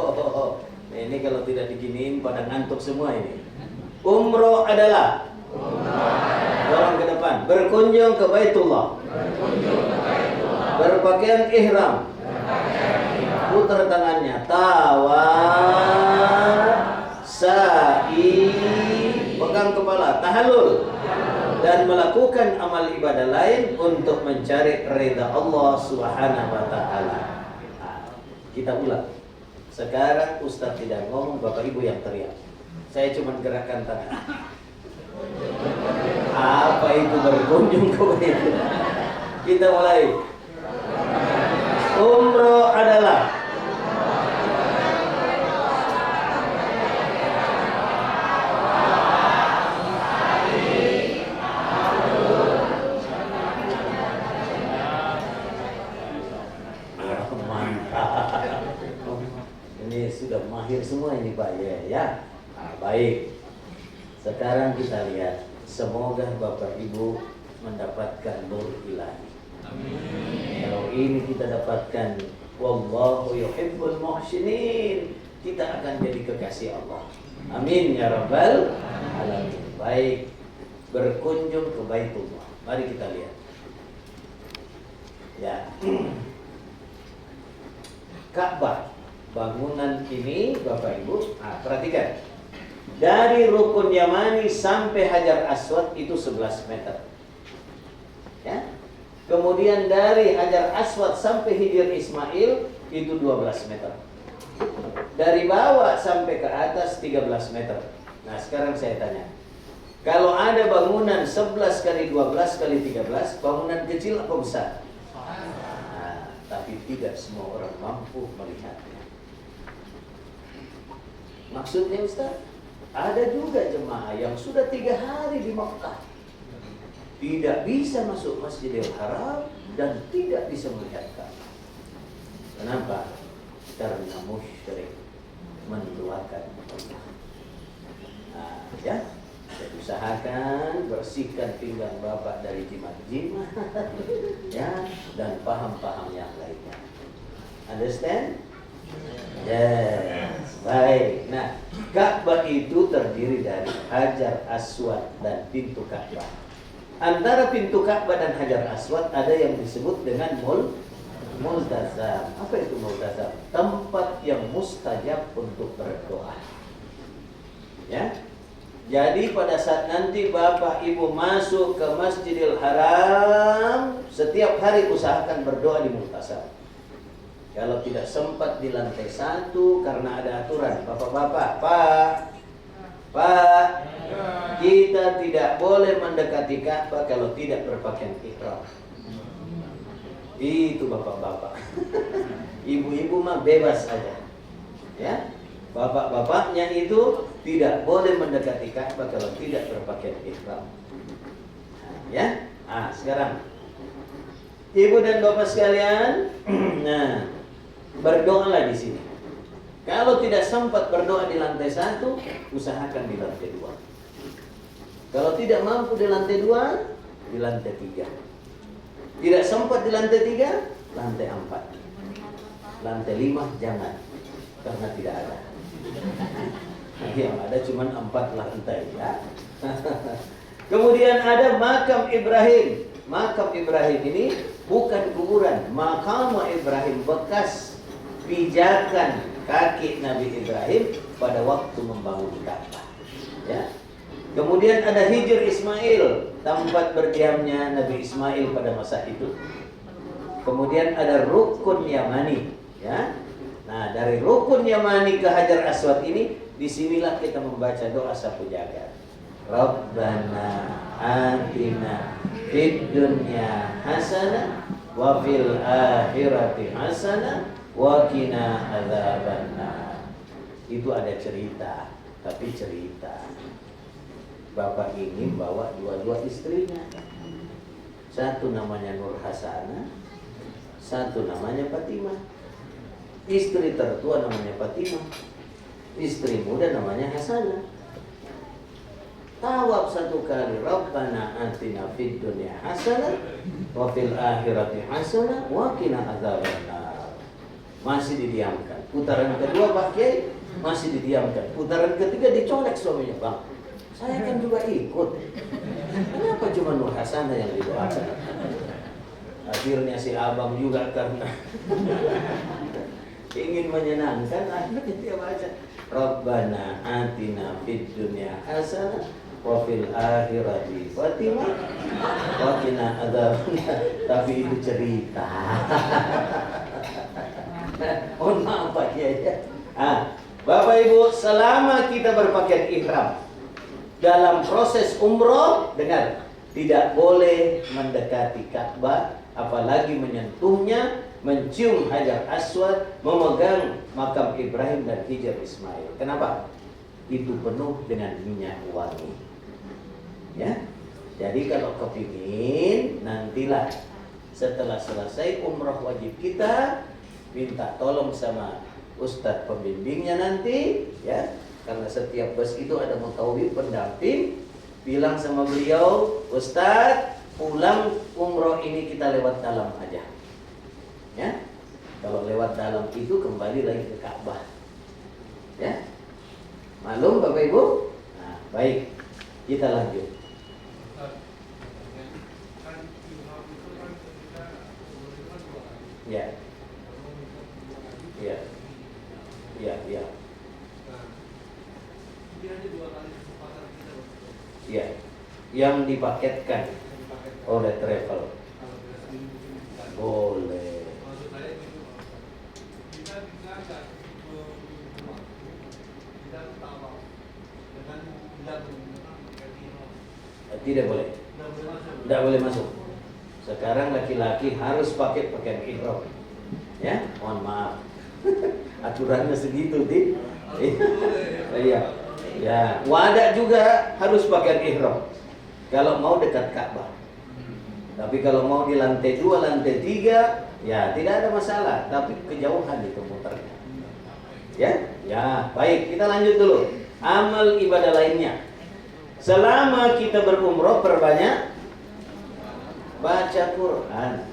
ini kalau tidak diginiin pada ngantuk semua ini. Umroh adalah dorong ke depan, berkunjung ke Baitullah, berpakaian ihram, putar tangannya, tawaf, sa'i, pegang kepala, tahallul, dan melakukan amal ibadah lain untuk mencari ridha Allah Subhanahu wa taala. Kita ulang. Sekarang Ustaz tidak ngomong, Bapak Ibu yang teriak. Saya cuma gerakkan tangan. Apa itu berkunjung ke itu? Kita mulai. Umroh adalah sudah mahir semua ini Pak ya. Nah, baik. Sekarang kita lihat, semoga Bapak Ibu mendapatkan nur ilahi. Amin. Kalau ini kita dapatkan, wallahu yuhibbul muhsinin, kita akan jadi kekasih Allah. Amin ya rabbal alamin. Baik, berkunjung ke Baitullah. Mari kita lihat. Ya. Ka'bah. Bangunan ini Bapak Ibu, perhatikan. Dari Rukun Yamani sampai Hajar Aswad itu 11 meter. Ya. Kemudian dari Hajar Aswad sampai Hijr Ismail itu 12 meter. Dari bawah sampai ke atas 13 meter. Nah, sekarang saya tanya. Kalau ada bangunan 11 kali 12 kali 13, bangunan kecil apa besar? Nah, tapi tidak semua orang mampu melihatnya. Maksudnya Ustaz, ada juga jemaah yang sudah 3 hari di Makkah, tidak bisa masuk Masjidil Haram dan tidak bisa melihat Ka'bah. Kenapa? Karena musyrik, menduakan Allah. Nah, ya, jadi usahakan bersihkan pinggang Bapak dari jimat-jimat, ya, dan paham-paham yang lainnya. Understand? Yes, baik. Nah, Ka'bah itu terdiri dari Hajar Aswad dan pintu Ka'bah. Antara pintu Ka'bah dan Hajar Aswad ada yang disebut dengan multazam. Apa itu multazam? Tempat yang mustajab untuk berdoa. Ya. Jadi pada saat nanti Bapak Ibu masuk ke Masjidil Haram, setiap hari usahakan berdoa di multazam. Kalau tidak sempat di lantai 1 karena ada aturan, Bapak-bapak, Pak, kita tidak boleh mendekati Ka'bah kalau tidak berpakaian ihram. Itu Bapak-bapak. Ibu-ibu mah bebas aja. Ya. Bapak-bapaknya itu tidak boleh mendekati Ka'bah kalau tidak berpakaian ihram. Ya. Ah, sekarang Ibu dan Bapak sekalian, nah, berdoalah di sini. Kalau tidak sempat berdoa di lantai 1, usahakan di lantai 2. Kalau tidak mampu di lantai 2, di lantai 3. Tidak sempat di lantai 3, lantai 4. Lantai 5 jangan, karena tidak ada. Yang ada cuma 4 lantai ya. Kemudian ada makam Ibrahim. Makam Ibrahim ini bukan kuburan. Makam Ibrahim bekas pijakan kaki Nabi Ibrahim pada waktu membangun Ka'bah. Ya. Kemudian ada Hijr Ismail, tempat berdiamnya Nabi Ismail pada masa itu. Kemudian ada Rukun Yamani, ya. Nah, dari rukun Yamani ke Hajar Aswad ini, disinilah kita membaca doa sapu jagat. Rabbana atina fid dunya hasanah wa fil akhirati hasanah wa qina adzabannar. Itu ada cerita, tapi cerita. Bapak ini bawa dua-dua istrinya. Satu namanya Nur Hasanah, satu namanya Fatimah. Istri tertua namanya Fatimah, istri muda namanya Hasanah. Tawab satu kali, Rabbana atina fid dunya hasanah wa fil akhirati hasanah wa qina adzabannar. Masih didiamkan. Putaran kedua Pak Kiai masih didiamkan. Putaran ketiga dicolek suaminya, Bang. Saya kan juga ikut. Kenapa cuma Nur Hasanah yang didoakan? Akhirnya si abang juga karena ingin menyenangkan, akhirnya dia baca Rabbana atina fid dunya hasanah wa fil akhirati Fatimah wa qina adzabannar. Tapi itu cerita. Mohon maaf Pak Kiai. Bapak Ibu, selama kita berpakaian ihram dalam proses umroh, dengar, tidak boleh mendekati Ka'bah, apalagi menyentuhnya, mencium Hajar Aswad, memegang makam Ibrahim dan Hijr Ismail. Kenapa? Itu penuh dengan minyak wangi. Ya, jadi kalau kepingin, nantilah setelah selesai umroh wajib kita, minta tolong sama ustadz pembimbingnya nanti, ya, karena setiap bus itu ada mutawif pendamping. Bilang sama beliau, Ustadz, pulang umroh ini kita lewat dalam aja. Ya, kalau lewat dalam itu kembali lagi ke Ka'bah. Ya, malum Bapak Ibu? Nah, baik, kita lanjut. Ya, ya, ya, ya. Ya, yang dipaketkan oleh travel boleh. Tidak boleh. Tidak boleh masuk. Sekarang laki-laki harus pakai pakaian ihram. Ya, mohon maaf. Aturannya segitu, Di. Iya. Ya, wadah juga harus pakaian ihram kalau mau dekat Ka'bah. Tapi kalau mau di lantai 2, lantai 3, ya tidak ada masalah, tapi kejauhan itu muternya. Ya, baik, kita lanjut dulu. Amal ibadah lainnya. Selama kita berumroh, perbanyak baca Quran.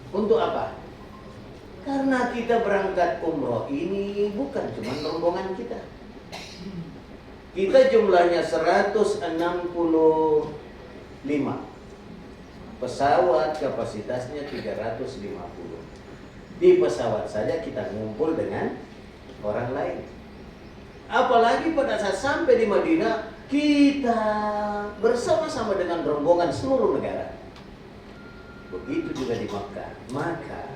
Untuk apa? Karena kita berangkat umroh ini bukan cuma rombongan kita. Kita jumlahnya 165. Pesawat kapasitasnya 350. Di pesawat saja kita ngumpul dengan orang lain. Apalagi pada saat sampai di Madinah, kita bersama-sama dengan rombongan seluruh negara. Begitu juga di Makkah. Maka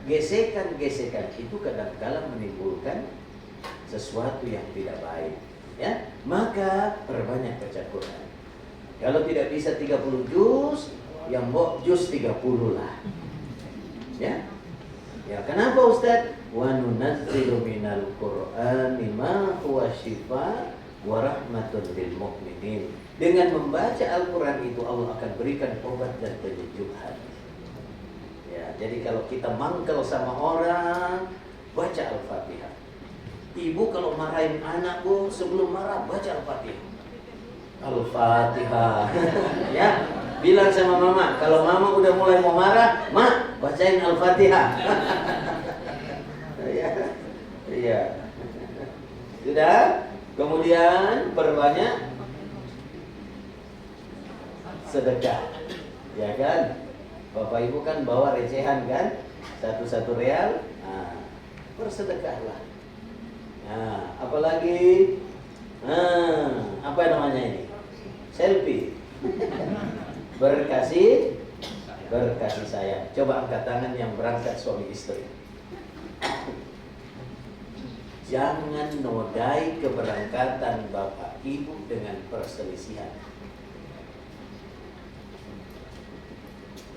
gesekan-gesekan itu kadang-kadang menimbulkan sesuatu yang tidak baik. Ya, maka perbanyak baca Quran. Kalau tidak bisa 30 juz, yang mau juz 30 lah. Ya, kenapa Ustaz? Wa nunazzilu minal Qur'ani ma huwa shifaa wa rahmatun lil mu'minin. Dengan membaca Al-Quran itu Allah akan berikan obat dan penyejuk hati. Ya, jadi kalau kita mangkel sama orang, baca Al-Fatihah. Ibu kalau marahin anak, Bu, sebelum marah baca Al-Fatihah. Al-Fatihah. Ya, bilang sama mama, kalau mama udah mulai mau marah, "Ma, bacain Al-Fatihah." Iya. Sudah? Kemudian perbanyak sedekah. Ya kan? Bapak Ibu kan bawa recehan kan? 1 real. Nah, bersedekahlah. Nah, apalagi apa namanya ini? Selfie. Berkasih sayang. Coba angkat tangan yang berangkat suami istri. jangan nodai keberangkatan bapak ibu dengan perselisihan.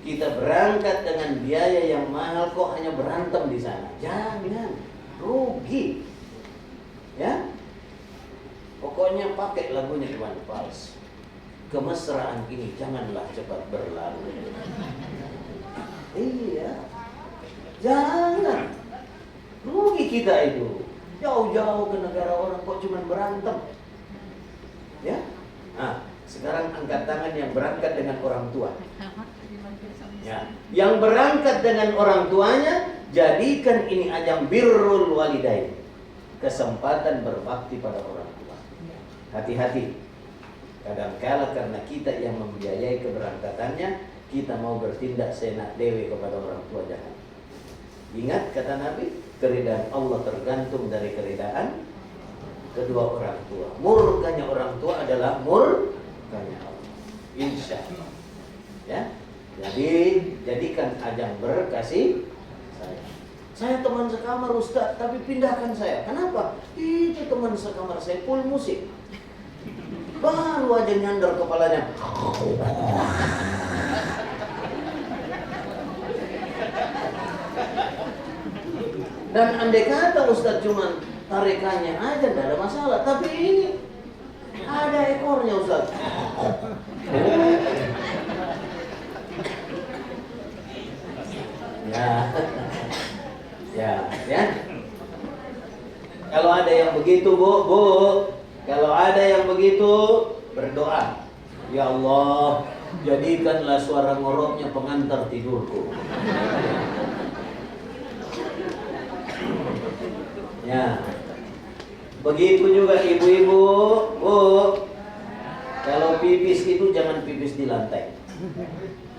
Kita berangkat dengan biaya yang mahal kok hanya berantem di sana. Jangan, rugi. Ya. Pokoknya pakai lagunya Iwan Fals. Kemesraan ini janganlah cepat berlalu. Iya. Jangan. Rugi kita itu. Jauh-jauh ke negara orang kok cuma berantem. Ya. Nah, sekarang angkat tangan yang berangkat dengan orang tua. Ya. Yang berangkat dengan orang tuanya, jadikan ini ajang birrul walidain. Kesempatan berbakti pada orang tua. Hati-hati. Kadang-kala karena kita yang membiayai keberangkatannya, kita mau bertindak seenak dewe kepada orang tua, jangan. Ingat kata Nabi, keridaan Allah tergantung dari keridaan kedua orang tua. Murkanya orang tua adalah murkanya Allah. Insya Allah. Ya. Jadi jadikan ajang berkasih sayang. Saya teman sekamar Ustaz, tapi pindahkan saya. Kenapa? Itu teman sekamar saya full musik. Baru aja nyandar kepalanya. Dan andai kata Ustaz cuma tarikannya aja, tidak ada masalah. Tapi ini ada ekornya Ustaz. Ya. Kalau ada yang begitu, Bu. Kalau ada yang begitu, berdoa. Ya Allah, jadikanlah suara ngoroknya pengantar tidurku. Ya. Begitu juga ibu-ibu, Bu. Kalau pipis itu jangan pipis di lantai.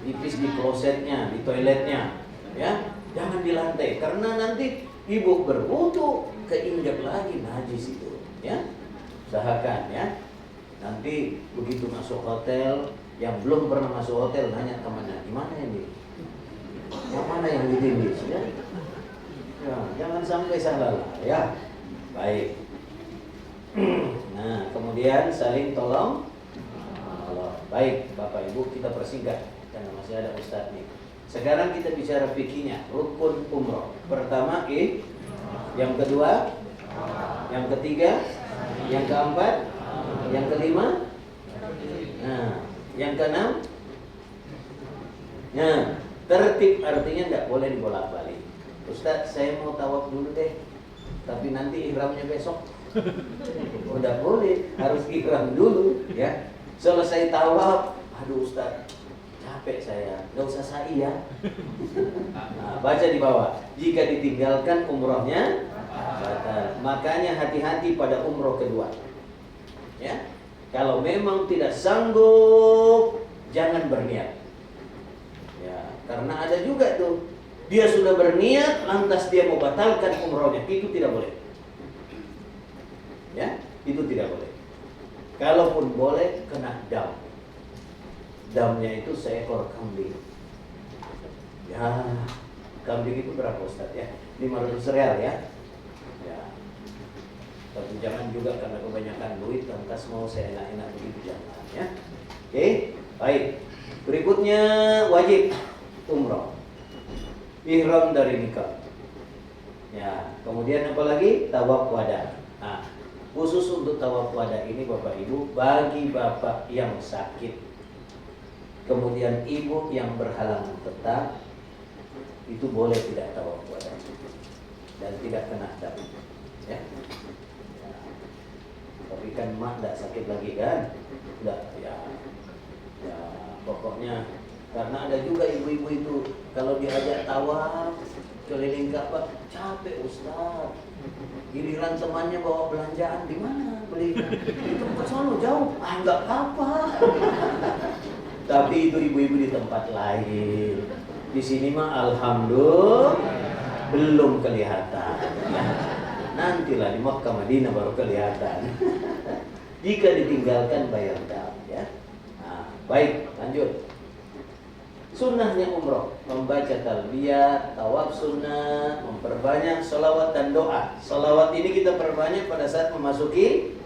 Pipis di klosetnya, di toiletnya, ya. Jangan di lantai karena nanti ibu berwudu keinjak lagi najis itu, ya. Usahakan ya. Nanti begitu masuk hotel, yang belum pernah masuk hotel nanya temannya, gimana ini? Yang mana yang ditindih, ya? Ya, jangan sampai salah ya. Baik. Nah, kemudian saling tolong. Baik, Bapak Ibu, kita persingkat karena masih ada Ustadz nih. Sekarang kita bicara fikihnya, rukun umroh. Pertama yang kedua, yang ketiga, yang keempat, yang kelima, nah, yang keenam. Nah, tertib artinya tidak boleh dibolak-balik. Ustadz, saya mau tawaf dulu deh, tapi nanti ihramnya besok. Udah boleh, harus ihram dulu, ya. Selesai tawaf, aduh Ustadz, capek saya, nggak usah sa'i ya. Nah, baca di bawah, jika ditinggalkan umrohnya batal. Makanya hati-hati pada umroh kedua. Ya, kalau memang tidak sanggup, jangan berniat. Ya, karena ada juga tuh, dia sudah berniat, lantas dia mau batalkan umrohnya, itu tidak boleh. Ya, itu tidak boleh. Kalaupun boleh, kena dam. Damnya itu seekor kambing. Ya, kambing itu berapa Ustaz ya? 500 real ya. Ya. Tapi jangan juga karena kebanyakan duit lantas mau seenak-enak begitu, jangan ya. Oke, baik. Berikutnya wajib umroh. Ihram dari nikah. Ya, kemudian apa lagi? Tawaf wada. Nah, khusus untuk tawaf wada ini Bapak Ibu, bagi bapak yang sakit, kemudian ibu yang berhalangan tetap, itu boleh tidak tawaf wada dan tidak kena dam. Ya. Tapi kan mak tidak sakit lagi kan? Tidak, ya. Ya, pokoknya karena ada juga ibu-ibu itu kalau diajak tawaf keliling Ka'bah, capek Ustaz. Giliran temannya bawa belanjaan, di mana beli? Di tempat sono jauh. Enggak apa-apa. Tapi itu ibu-ibu di tempat lain. Di sini mah alhamdulillah belum kelihatan. Ya. Nantilah di Makkah Madinah baru kelihatan. Jika ditinggalkan bayar dam, ya. Nah, baik, lanjut. Sunnahnya umroh, membaca talbiyah, tawaf sunnah, memperbanyak salawat dan doa. Salawat ini kita perbanyak pada saat memasuki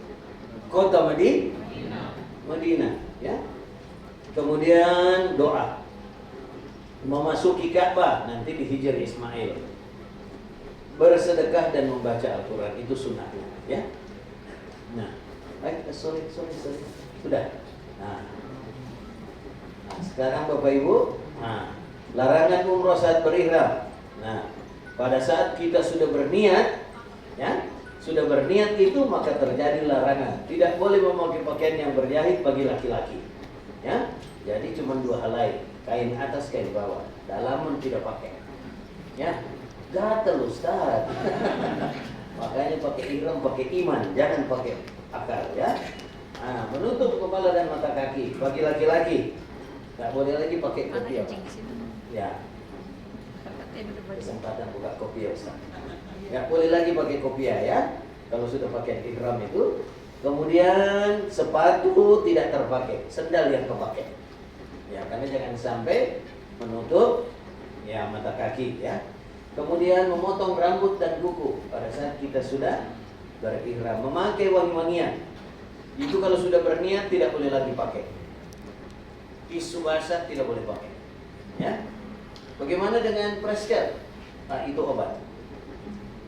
kota Madinah, ya. Kemudian doa, memasuki Ka'bah, nanti di Hijr Ismail, bersedekah dan membaca Al-Quran, itu sunnahnya, ya. Nah, sorry, sudah. Nah, sekarang Bapak Ibu, larangan umroh saat berihram. Nah, pada saat kita sudah berniat, ya, sudah berniat itu maka terjadi larangan. Tidak boleh memakai pakaian yang berjahit bagi laki-laki, ya. Jadi cuma dua helai, kain atas, kain bawah. Dalaman tidak pakai, ya. Gatel Ustaz. Makanya pakai ihram, pakai iman, jangan pakai akal, ya. Menutup kepala dan mata kaki bagi laki-laki. Nggak boleh lagi pakai kopiah. Ya. Kesempatan buka kopiah, Ustaz. Nggak boleh lagi pakai kopiah, ya. Kalau sudah pakai ihram itu. Kemudian sepatu tidak terpakai, sendal yang terpakai. Ya, karena jangan sampai menutup ya mata kaki, ya. Kemudian memotong rambut dan kuku pada saat kita sudah berihram. Memakai wangi-wangian. Itu kalau sudah berniat tidak boleh lagi pakai. Tisu basah tidak boleh pakai, ya. Bagaimana dengan preskar? Itu obat,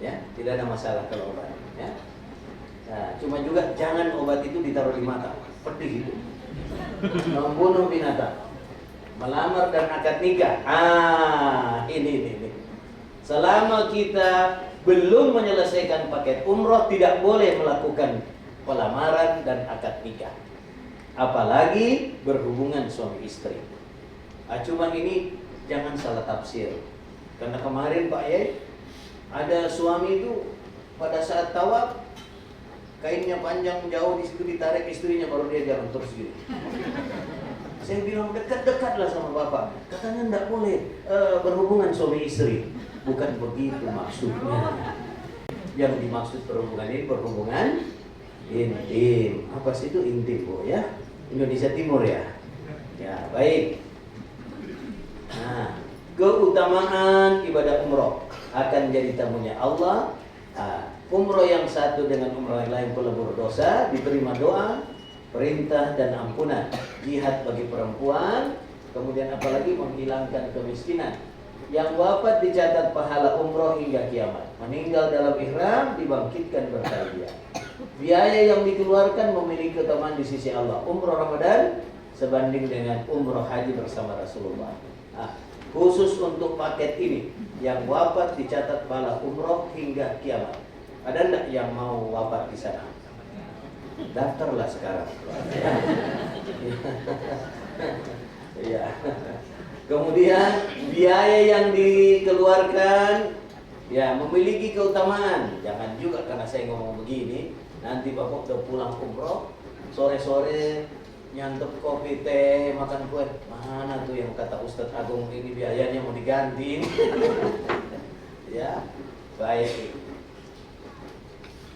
ya. Tidak ada masalah kalau obat, ya. Nah, cuma juga jangan obat itu ditaruh di mata, pedih itu, membunuh binatang. Melamar dan akad nikah, ini. Selama kita belum menyelesaikan paket umroh, tidak boleh melakukan pelamaran dan akad nikah. Apalagi berhubungan suami istri. Cuman ini jangan salah tafsir. Karena kemarin Pak Yai, ada suami itu pada saat tawaf kainnya panjang jauh, di situ ditarik istrinya, baru dia jalan terus gitu. Saya bilang dekat-dekatlah sama bapak. Katanya enggak boleh berhubungan suami istri. Bukan begitu maksudnya. Yang dimaksud berhubungan ini berhubungan intim. Apa sih itu intim, Bu, ya? Indonesia Timur, ya. Ya, baik. Nah, keutamaan ibadah umroh akan jadi tamunya Allah. Umroh yang satu dengan umroh yang lain pelebur dosa, diterima doa, perintah dan ampunan, jihad bagi perempuan, kemudian apalagi menghilangkan kemiskinan. Yang wafat dicatat pahala umroh hingga kiamat. Meninggal dalam ihram dibangkitkan bertalbiyah. Biaya yang dikeluarkan memiliki keutamaan di sisi Allah. Umroh Ramadan sebanding dengan umroh haji bersama Rasulullah. Khusus untuk paket ini, yang wafat dicatat pahala umroh hingga kiamat. Ada enggak yang mau wafat di sana? Daftarlah sekarang. Ya. Kemudian biaya yang dikeluarkan ya memiliki keutamaan. Jangan juga karena saya ngomong begini, nanti Bapak udah pulang umroh, sore-sore nyantep kopi, teh, makan kue. Mana tuh yang kata Ustadz Agung ini biayanya mau diganti? Ya, baik.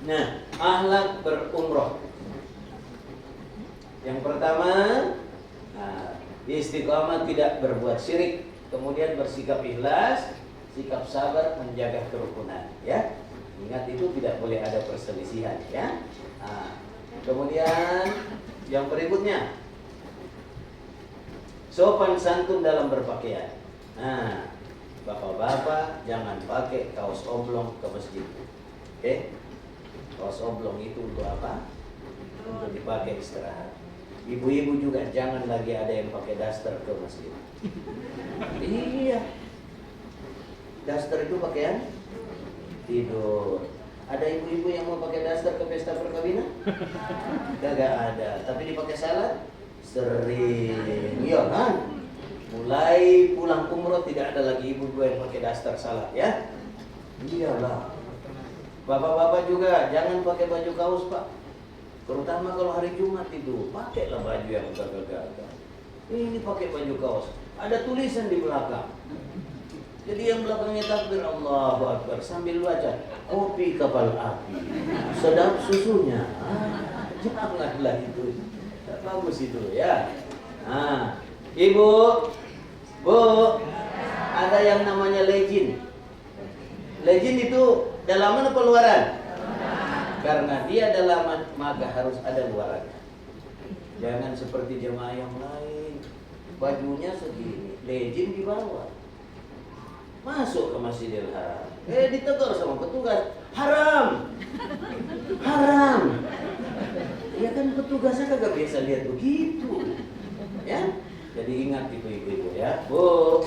Nah, akhlak berumroh. Yang pertama, istiqamah tidak berbuat syirik, kemudian bersikap ikhlas, sikap sabar, menjaga kerukunan, ya. Ingat itu tidak boleh ada perselisihan, ya. Kemudian yang berikutnya, sopan santun dalam berpakaian. Bapak-bapak jangan pakai kaos oblong ke masjid. Oke? Kaos oblong itu untuk apa? Untuk dipakai istirahat. Ibu-ibu juga jangan lagi ada yang pakai daster ke masjid. Iya. Daster itu pakaian tidur. Ada ibu-ibu yang mau pakai daster ke pesta perkawinan? Gak ada. Tapi dipakai salat? Sering. Iya kan? Mulai pulang umroh tidak ada lagi ibu-ibu yang pakai daster salat, ya? Iyalah. Bapak-bapak juga jangan pakai baju kaos, Pak. Terutama kalau hari Jumat itu, pakailah baju yang gagah-gagah. Ini pakai baju kaos. Ada tulisan di belakang. Jadi yang belakangnya takbir Allahu Akbar sambil baca kopi kapal api, sedap susunya. Janganlah itu. Tak bagus itu, ya. Ibu Bu, ada yang namanya legend. Legend itu dalaman apa luaran? Karena dia dalaman, maka harus ada luarannya. Jangan seperti jemaah yang lain, bajunya segini, legend di bawah. Masuk ke Masjidil Haram, ditegur sama petugas, haram, haram. Ya kan petugasnya kagak biasa lihat begitu, ya. Jadi ingat itu ibu-ibu ya, Bu.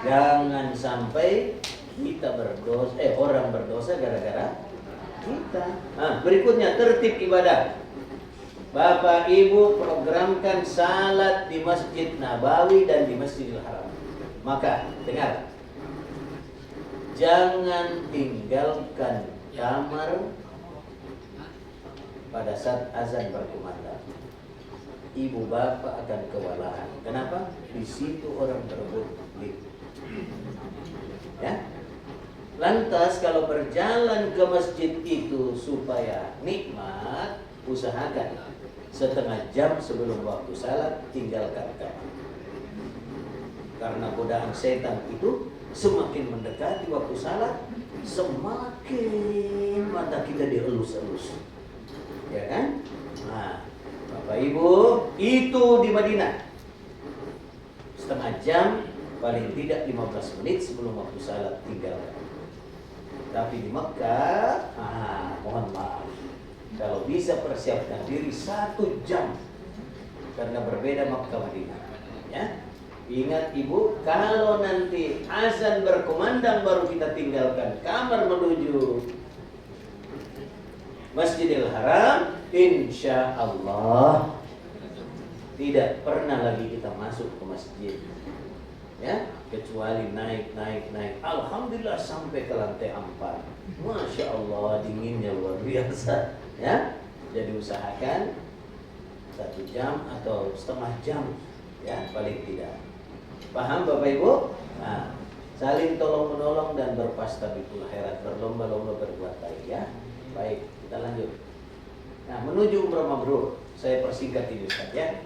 Jangan sampai kita berdosa, orang berdosa gara-gara kita. Nah, berikutnya tertib ibadah. Bapak Ibu programkan salat di Masjid Nabawi dan di Masjidil Haram. Maka dengar, jangan tinggalkan kamar pada saat azan berkumandang. Ibu bapak akan kewalahan. Kenapa? Di situ orang berebut lift. Ya. Lantas kalau berjalan ke masjid itu supaya nikmat, usahakan setengah jam sebelum waktu salat tinggalkan kamar. Karena godaan setan itu semakin mendekati waktu salat, semakin mata kita dielus-elus. Ya kan? Nah, Bapak Ibu, itu di Madinah. Setengah jam, paling tidak 15 menit sebelum waktu salat tinggalkan. Tapi di Mekah, mohon maaf, kalau bisa persiapkan diri 1 jam, karena berbeda Mekah Madinah. Ya, ingat Ibu, kalau nanti azan berkumandang baru kita tinggalkan kamar menuju Masjidil Haram, insya Allah tidak pernah lagi kita masuk ke masjid. Ya, kecuali naik. Alhamdulillah sampai ke lantai 4. Masya Allah, dinginnya luar biasa. Ya, jadi usahakan 1 jam atau setengah jam, ya paling tidak. Paham Bapak Ibu? Nah, saling tolong menolong dan berpastabikul khairat, berlomba-lomba berbuat baik ya. Baik, kita lanjut. Nah, menuju umrah mabrur, saya persingkat ini Ustaz ya.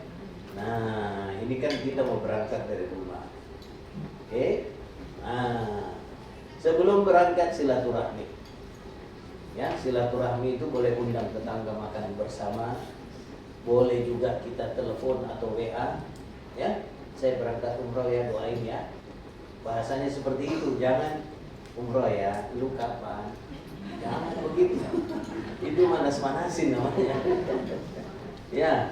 Nah, ini kan kita mau berangkat dari rumah. Oke. Nah, sebelum berangkat silaturahmi. Ya, silaturahmi itu boleh undang tetangga makan bersama. Boleh juga kita telepon atau WA. Ya, saya berangkat umroh ya, doain ya. Bahasanya seperti itu, jangan umroh ya, lu kapan? Jangan begitu. Itu manas-manasin namanya. Ya.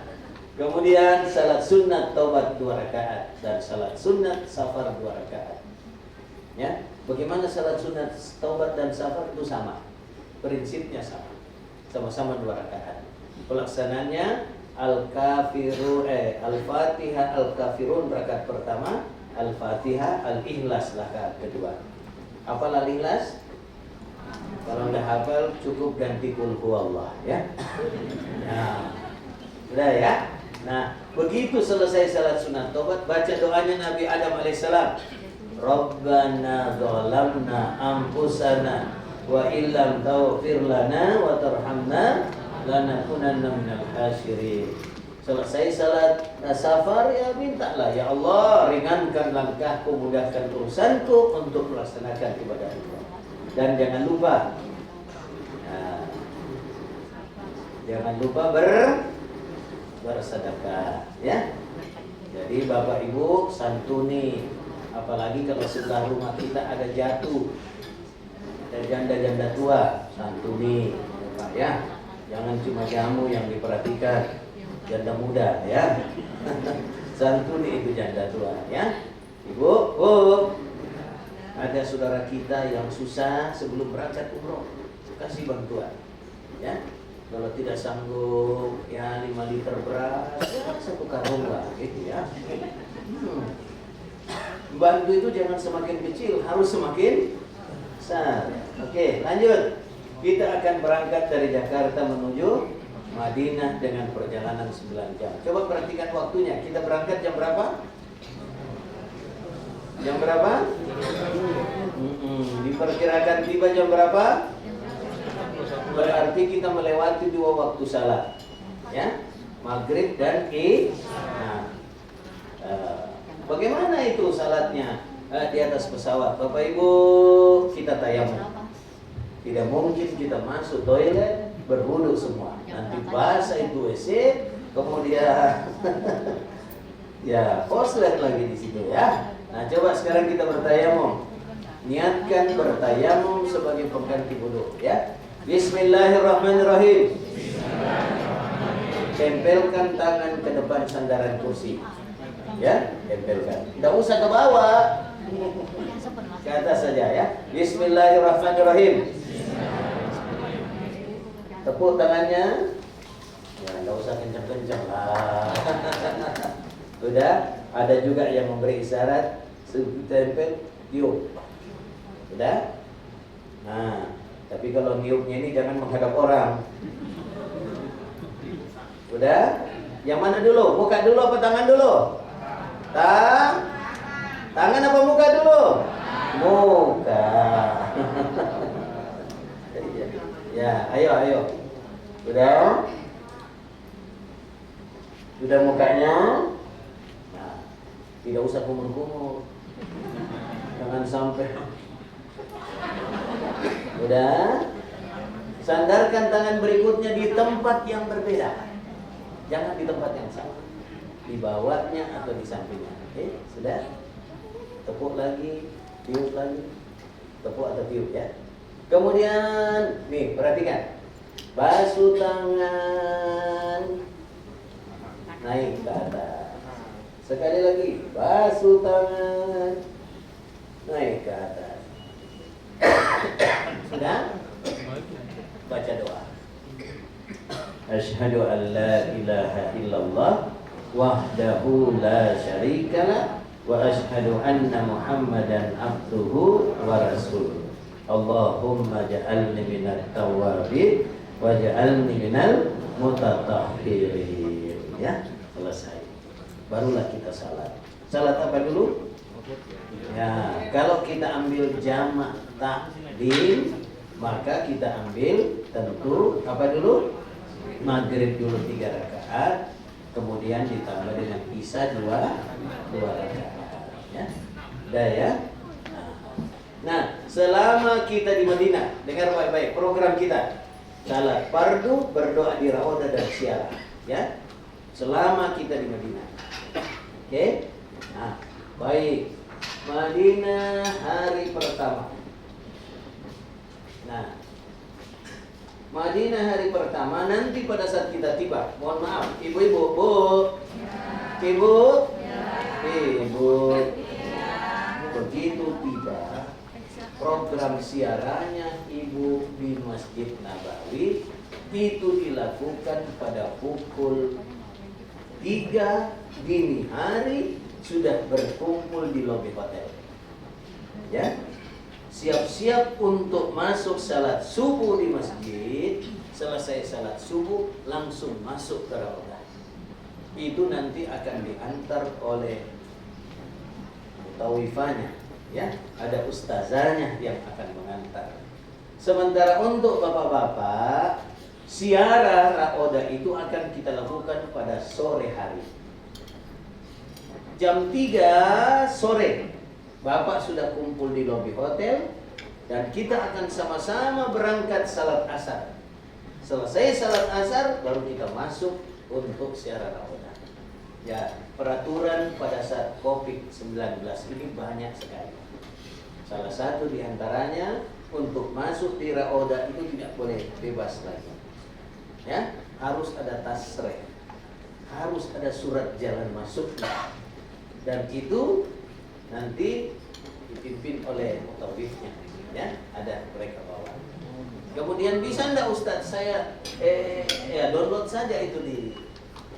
Kemudian salat sunat taubat 2 rakaat dan salat sunat safar 2 rakaat. Ya, bagaimana salat sunat taubat dan safar itu sama. Prinsipnya sama. Sama-sama 2 rakaat. Pelaksananya Al-Fatihah Al-Kafirun rakaat pertama, Al-Fatihah Al-Ikhlas rakaat kedua. Hafal Al-Ikhlas? Kalau udah hafal cukup ganti qul huwallah ya. Nah, sudah ya. Nah, begitu selesai salat sunat taubat, baca doanya Nabi Adam alaihissalam. Rabbana zalamna anfusana wa illam taghfir lana wa tarhamna lanakunanna minal khasirin. Selesai salat safar ya mintalah, ya Allah ringankan langkahku, mudahkan urusanku untuk melaksanakan ibadah itu. Dan jangan lupa, jangan lupa bersedekah ya. Jadi Bapak Ibu santuni, apalagi kalau sebelah rumah kita ada jatuh, ada janda-janda tua, santuni Bapak ya. Jangan cuma jamu yang diperhatikan, janda muda ya. Santuni itu janda tua ya. Ibu, ada saudara kita yang susah sebelum berangkat umroh, kasih bantuan ya. Kalau tidak sanggup ya 5 liter beras ya 1 karung lah gitu ya. Bantu itu jangan semakin kecil, harus semakin besar. Oke, lanjut. Kita akan berangkat dari Jakarta menuju Madinah dengan perjalanan 9 jam. Coba perhatikan waktunya. Kita berangkat jam berapa? Jam berapa? Diperkirakan tiba jam berapa? Berarti kita melewati 2 waktu salat, ya, maghrib dan Bagaimana itu salatnya di atas pesawat? Bapak Ibu, kita tayamum. Tidak mungkin kita masuk toilet berwudu semua. Nanti basah itu WC, kemudian ya koslet lagi di situ ya. Nah, coba sekarang kita bertayamum. Niatkan bertayamum sebagai pengganti wudu ya. Bismillahirrahmanirrahim. Tempelkan tangan ke depan sandaran kursi. Ya, tempelkan. Tidak usah ke bawah. Ke atas saja ya. Bismillahirrahmanirrahim. Tepuk tangannya. Ya, tidak usah kencang-kencang lah. Sudah, ada juga yang memberi isyarat tempel tiup. Sudah? Nah, tapi kalau niupnya ini jangan menghadap orang. Sudah? Yang mana dulu? Muka dulu apa tangan dulu? Tangan apa muka dulu? Muka. Ya, ayo. Sudah? Sudah mukanya? Nah, tidak usah kumur-kumur. Jangan sampai. Sudah? Sandarkan tangan berikutnya di tempat yang berbeda. Jangan di tempat yang sama. Di bawahnya atau di sampingnya. Oke, sudah? Tepuk lagi, tiup lagi. Tepuk atau tiup ya. Kemudian, nih perhatikan. Basuh tangan. Naik ke atas. Sekali lagi, basuh tangan. Naik ke atas. Sudah? Baca doa. Asyhadu an la ilaha illallah wahdahu la syarikalah wa asyhadu anna Muhammadan abduhu wa rasuluh. Allahumma ja'alni minat tawwabin wa ja'alni minal mutatahhirin. Ya, selesai. Barulah kita salat. Salat apa dulu? Ya, kalau kita ambil jamak takdim, maka kita ambil tentu apa dulu? Maghrib dulu 3 rakaat, kemudian ditambah dengan isya 2 rakaat. Ya, dah ya. Nah, selama kita di Madinah, dengar baik-baik program kita. Salat fardu, berdoa di Raudah dan Ziarah, ya. Selama kita di Madinah. Oke? Nah, baik. Madinah hari pertama. Nah, Madinah hari pertama, nanti pada saat kita tiba, mohon maaf, ibu-ibu, Bu, ibu, ibu, begitu tiba, program siarannya ibu di Masjid Nabawi itu dilakukan pada pukul 3 dini hari, sudah berkumpul di lobi hotel. Ya, siap-siap untuk masuk salat subuh di masjid. Selesai salat subuh langsung masuk ke Raudah. Itu nanti akan diantar oleh tawifanya, ya, ada ustazahnya yang akan mengantar. Sementara untuk bapak-bapak, siarah Raudah itu akan kita lakukan pada sore hari. Jam 3 sore Bapak sudah kumpul di lobi hotel dan kita akan sama-sama berangkat salat asar. Selesai salat asar baru kita masuk untuk siarah Raudah. Ya, peraturan pada saat Covid-19 ini banyak sekali. Salah satu di antaranya untuk masuk di Raudah itu tidak boleh bebas lagi. Ya, harus ada tasreh. Harus ada surat jalan masuknya. Dan itu nanti dipimpin oleh mutawifnya, ya, ada mereka bawa. Kemudian bisa enggak Ustadz saya ya download saja itu di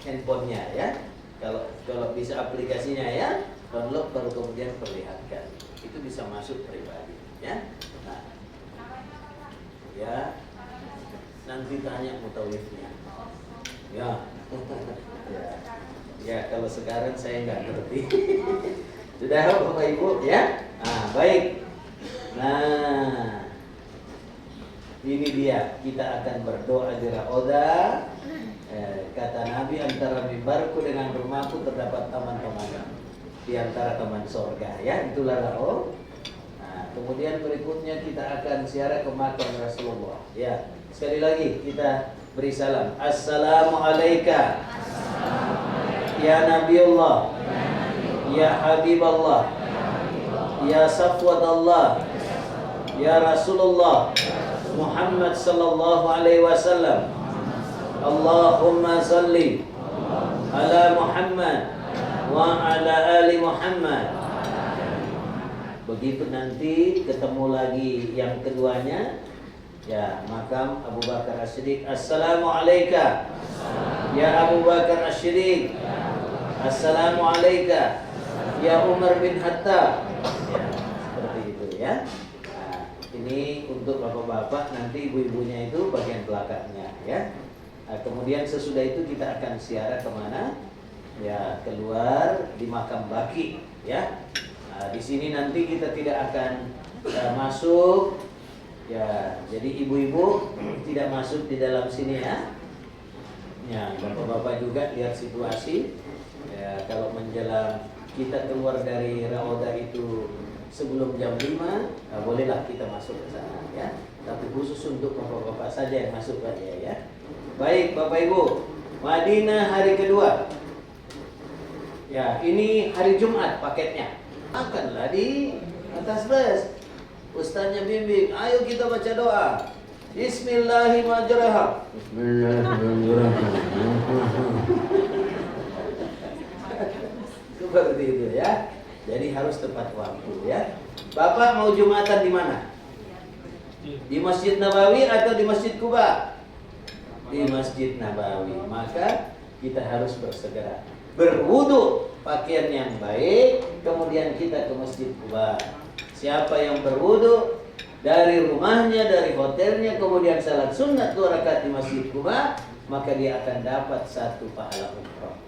handphonenya, ya. Kalau bisa aplikasinya, ya, download baru kemudian perlihatkan. Itu bisa masuk pribadi, ya. Nah, ya, nanti tanya mutawifnya, ya. Ya, kalau sekarang saya nggak ngerti. Sudah Bapak Ibu, ya? Nah, baik. Nah, ini dia. Kita akan berdoa di Raudah. Kata Nabi, antara mimbarku dengan rumahku terdapat taman pemandangan. di antara teman surga, ya, itulah ra'o. Nah, kemudian berikutnya kita akan ziarah ke makam Rasulullah, ya. Sekali lagi kita beri salam. Assalamualaikum ya Nabiullah, ya Habiballah, ya Safwadallah, ya Rasulullah Muhammad sallallahu alaihi wasallam. Allahumma salli ala Muhammad wa ala ali Muhammad. Begitu nanti ketemu lagi yang keduanya, ya, makam Abu Bakar As-Siddiq. Assalamualaikum ya Abu Bakar As-Siddiq. Assalamualaikum ya Umar bin Khattab. Ya, seperti itu, ya. Nah, ini untuk bapak-bapak, nanti ibu-ibunya itu bagian belakangnya, ya. Nah, kemudian sesudah itu kita akan ziarah kemana? Ya, keluar di makam Baqi, ya. Nah, di sini nanti kita tidak akan masuk, ya. Jadi ibu-ibu tidak masuk di dalam sini, ya. Ya, bapak-bapak juga lihat situasi. Ya, kalau menjelang kita keluar dari Raoda itu sebelum jam 5, nah, bolehlah kita masuk ke sana, ya. Tapi khusus untuk bapak-bapak saja yang masuk aja, ya. Baik, Bapak Ibu, Madinah hari kedua. Ya, ini hari Jumat paketnya. Makanlah di atas bus. Ustaznya bimbing, ayo kita baca doa. Bismillahirrahmanirrahim. Seperti itu, ya. Jadi harus tepat waktu, ya. Bapak mau Jumatan di mana? Di Masjid Nabawi atau di Masjid Kuba? Di Masjid Nabawi. Maka kita harus bersegera berwudu, pakaian yang baik, kemudian kita ke Masjid Kuba. Siapa yang berwudu dari rumahnya, dari hotelnya, kemudian salat sunat 2 rakaat di Masjid Kuba, maka dia akan dapat 1 pahala umroh,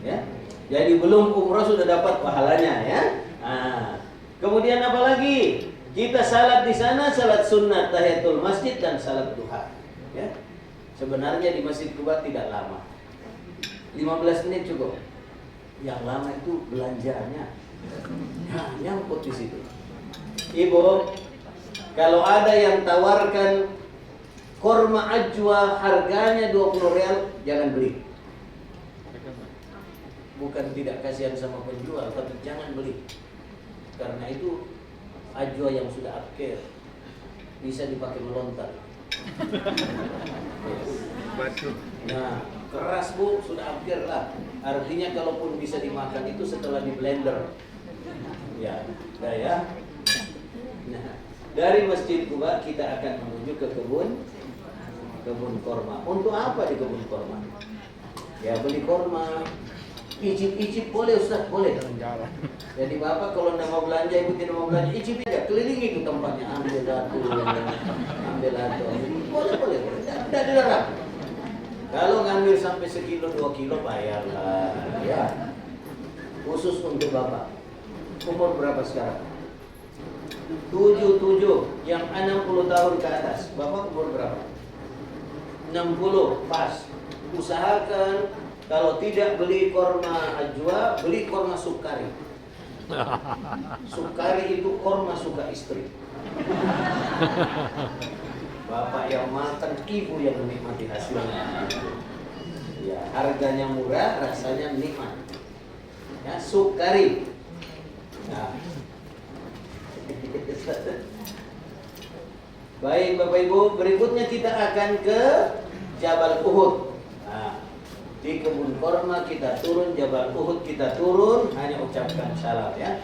ya. Jadi belum umroh sudah dapat pahalanya, ya. Nah, kemudian apa lagi? Kita salat di sana, salat sunat, tahiyatul masjid, dan salat duha, ya. Sebenarnya di Masjid Kuba tidak lama, 15 menit cukup. Yang lama itu belanjanya, nah, nyangkut di situ. Ibu, kalau ada yang tawarkan korma ajwa harganya 20 rial, jangan beli. Bukan tidak kasihan sama penjual, tapi jangan beli. Karena itu ajwa yang sudah akhir, bisa dipakai melontar. Nah, keras Bu, sudah akhir lah. Artinya kalaupun bisa dimakan itu setelah di blender. Ya, udah, ya. Nah, dari Masjid Kuba kita akan menuju ke kebun korma. Untuk apa di kebun korma? Ya, beli korma. Icip-icip boleh Ustaz, boleh. Jadi Bapak kalau tidak mau belanja, Ibu tidak mau belanja, icip aja, kelilingi itu tempatnya, ambil satu, boleh. Tidak dilarang. Kalau ngambil sampai sekilo 2 kilo bayarlah, ya. Khusus untuk Bapak. Umur berapa sekarang? 77, yang 60 tahun ke atas. Bapak umur berapa? 60, pas. Usahakan kalau tidak beli korma ajwa, beli korma sukari. Sukari itu korma suka istri. Bapak yang makan, ibu yang menikmati hasilnya. Ya, harganya murah, rasanya nikmat. Ya, sukari. Nah. Baik Bapak Ibu, berikutnya kita akan ke Jabal Uhud. Nah, di kebun korma kita turun, Jabal Uhud kita turun, hanya ucapkan salam, ya.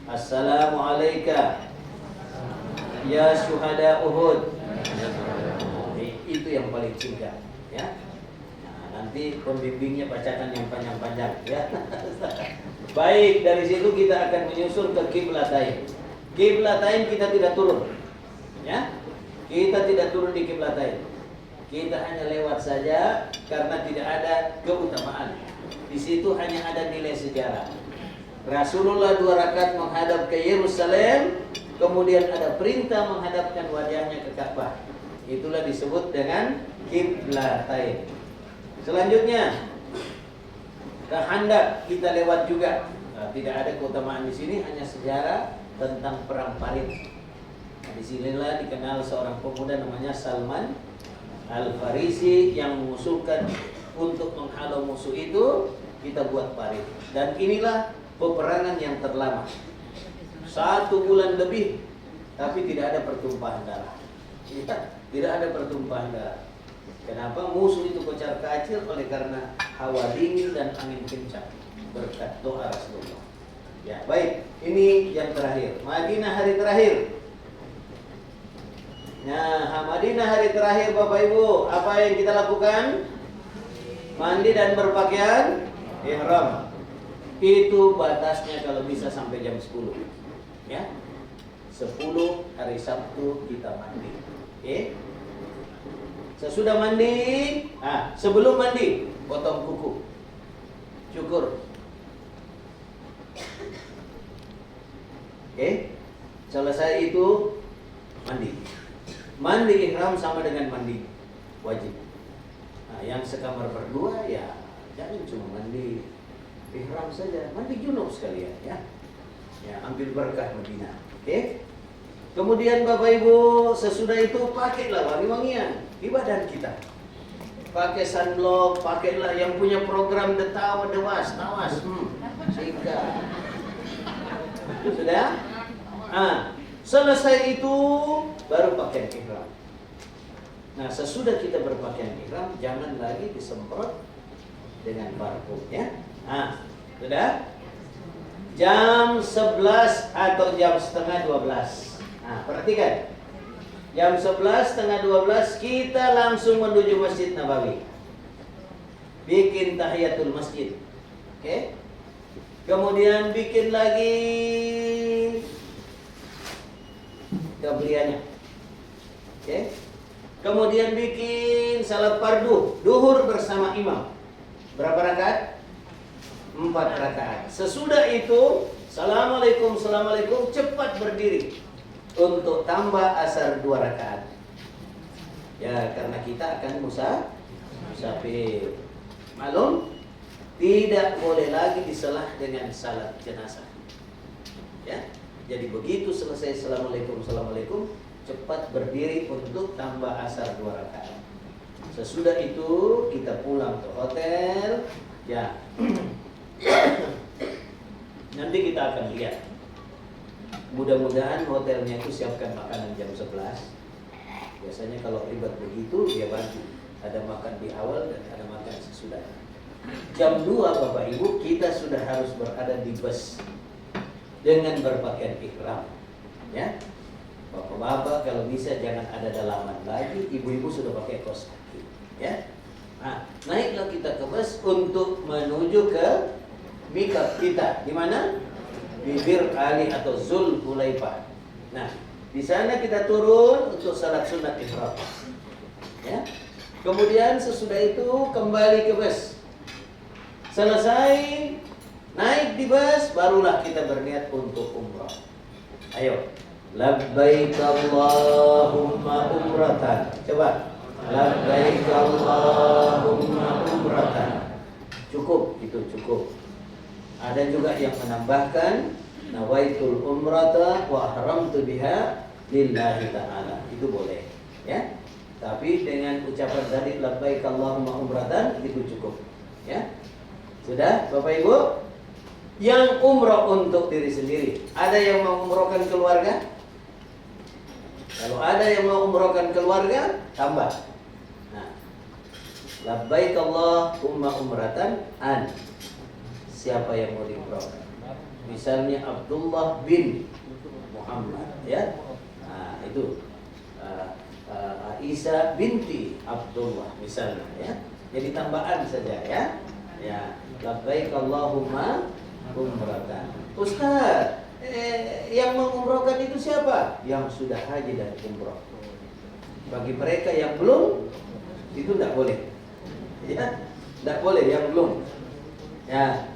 Assalamualaikum ya syuhada Uhud. Itu yang paling singkat, ya. Nah, nanti pembimbingnya bacakan yang panjang-panjang, ya. Baik, dari situ kita akan menyusul ke Qiblatain. Qiblatain kita tidak turun, ya. Kita tidak turun di Qiblatain. Kita hanya lewat saja karena tidak ada keutamaan. Di situ hanya ada nilai sejarah. Rasulullah 2 rakaat menghadap ke Yerusalem, kemudian ada perintah menghadapkan wajahnya ke Ka'bah. Itulah disebut dengan Qiblatain. Selanjutnya ke Handak kita lewat juga. Tidak ada keutamaan di sini, hanya sejarah tentang perang Parit. Nah, disinilah dikenal seorang pemuda namanya Salman Al-Farisi yang mengusulkan untuk menghalau musuh itu kita buat Parit. Dan inilah peperangan yang terlama, 1 bulan lebih, tapi tidak ada pertumpahan darah. Tidak ada pertumpahan darah. Kenapa? Musuh itu kocar kacir oleh karena hawa dingin dan angin kencang berkat doa Rasulullah. Ya, baik. Ini yang terakhir. Madinah hari terakhir. Nah, Madinah hari terakhir Bapak Ibu, apa yang kita lakukan? Mandi dan berpakaian ihram. Itu batasnya kalau bisa sampai jam 10. Ya. 10 hari Sabtu kita mandi. Oke? Sesudah mandi, sebelum mandi potong kuku, cukur. Oke? Selesai itu mandi. Mandi ihram sama dengan mandi wajib. Nah, yang sekamar berdua ya jangan cuma mandi ihram saja, mandi junub sekalian ya. Ya, ambil berkah Madinah. Oke? Kemudian Bapak Ibu, sesudah itu pakailah wangi-wangian di badan kita. Pakai sunblock, pakailah yang punya program tawas. Sikat. Sudah? Selesai itu baru pakaian ihram. Nah, sesudah kita berpakaian ihram, jangan lagi disemprot dengan parfum ya. Sudah? Jam 11 atau jam setengah 12. Perhatikan. Jam 11, setengah 12 kita langsung menuju Masjid Nabawi. Bikin tahiyatul masjid. Oke? Kemudian bikin lagi qabliyahnya. Oke? Kemudian bikin salat fardu, duhur bersama imam. Berapa rakaat? 4 rakaat. Sesudah itu, Assalamualaikum, cepat berdiri untuk tambah asar 2 rakaat. Ya, karena kita akan musafir. Malum, tidak boleh lagi diselah dengan salat jenazah. Ya. Jadi begitu selesai Assalamualaikum, cepat berdiri untuk tambah asar 2 rakaat. Sesudah itu kita pulang ke hotel. Ya. Nanti kita akan lihat. Mudah-mudahan hotelnya itu siapkan makanan jam 11. Biasanya kalau ribet begitu dia bantu. Ada makan di awal dan ada makan sesudah. Jam 2 Bapak Ibu kita sudah harus berada di bus dengan berpakaian ihram. Ya. Bapak-bapak kalau bisa jangan ada dalaman lagi. Ibu-ibu sudah pakai kaos kaki. Ya. Naiklah kita ke bus untuk menuju ke miqat kita. Di mana? Bibir Ali atau Zul Hulaifah. Nah, di sana kita turun untuk salat sunat ihram. Ya. Kemudian sesudah itu kembali ke bus. Selesai naik di bus, barulah kita berniat untuk umrah. Ayo, labbaik Allahumma umratan. Coba, labbaik Allahumma umratan. Cukup, itu cukup. Ada juga yang menambahkan nawaitul umrata wa haramtu biha lillahi ta'ala. Itu boleh, ya. Tapi dengan ucapan tadi labbaik Allahumma umratan itu cukup, ya. Sudah, Bapak Ibu? Yang umrah untuk diri sendiri. Ada yang mau umrohkan keluarga? Kalau ada yang mau umrohkan keluarga, tambah. Nah, labbaik Allahumma umratan an. Siapa yang mau diumrohkan? Misalnya Abdullah bin Muhammad, ya. Nah, itu Aisyah binti Abdullah misalnya, ya. Jadi tambahan saja, ya. Ya, labbaik Allahumma umratan. Ustaz, yang mengumrohkan itu siapa? Yang sudah haji dan umroh. Bagi mereka yang belum, itu tidak boleh. Ya, tidak boleh yang belum. Ya.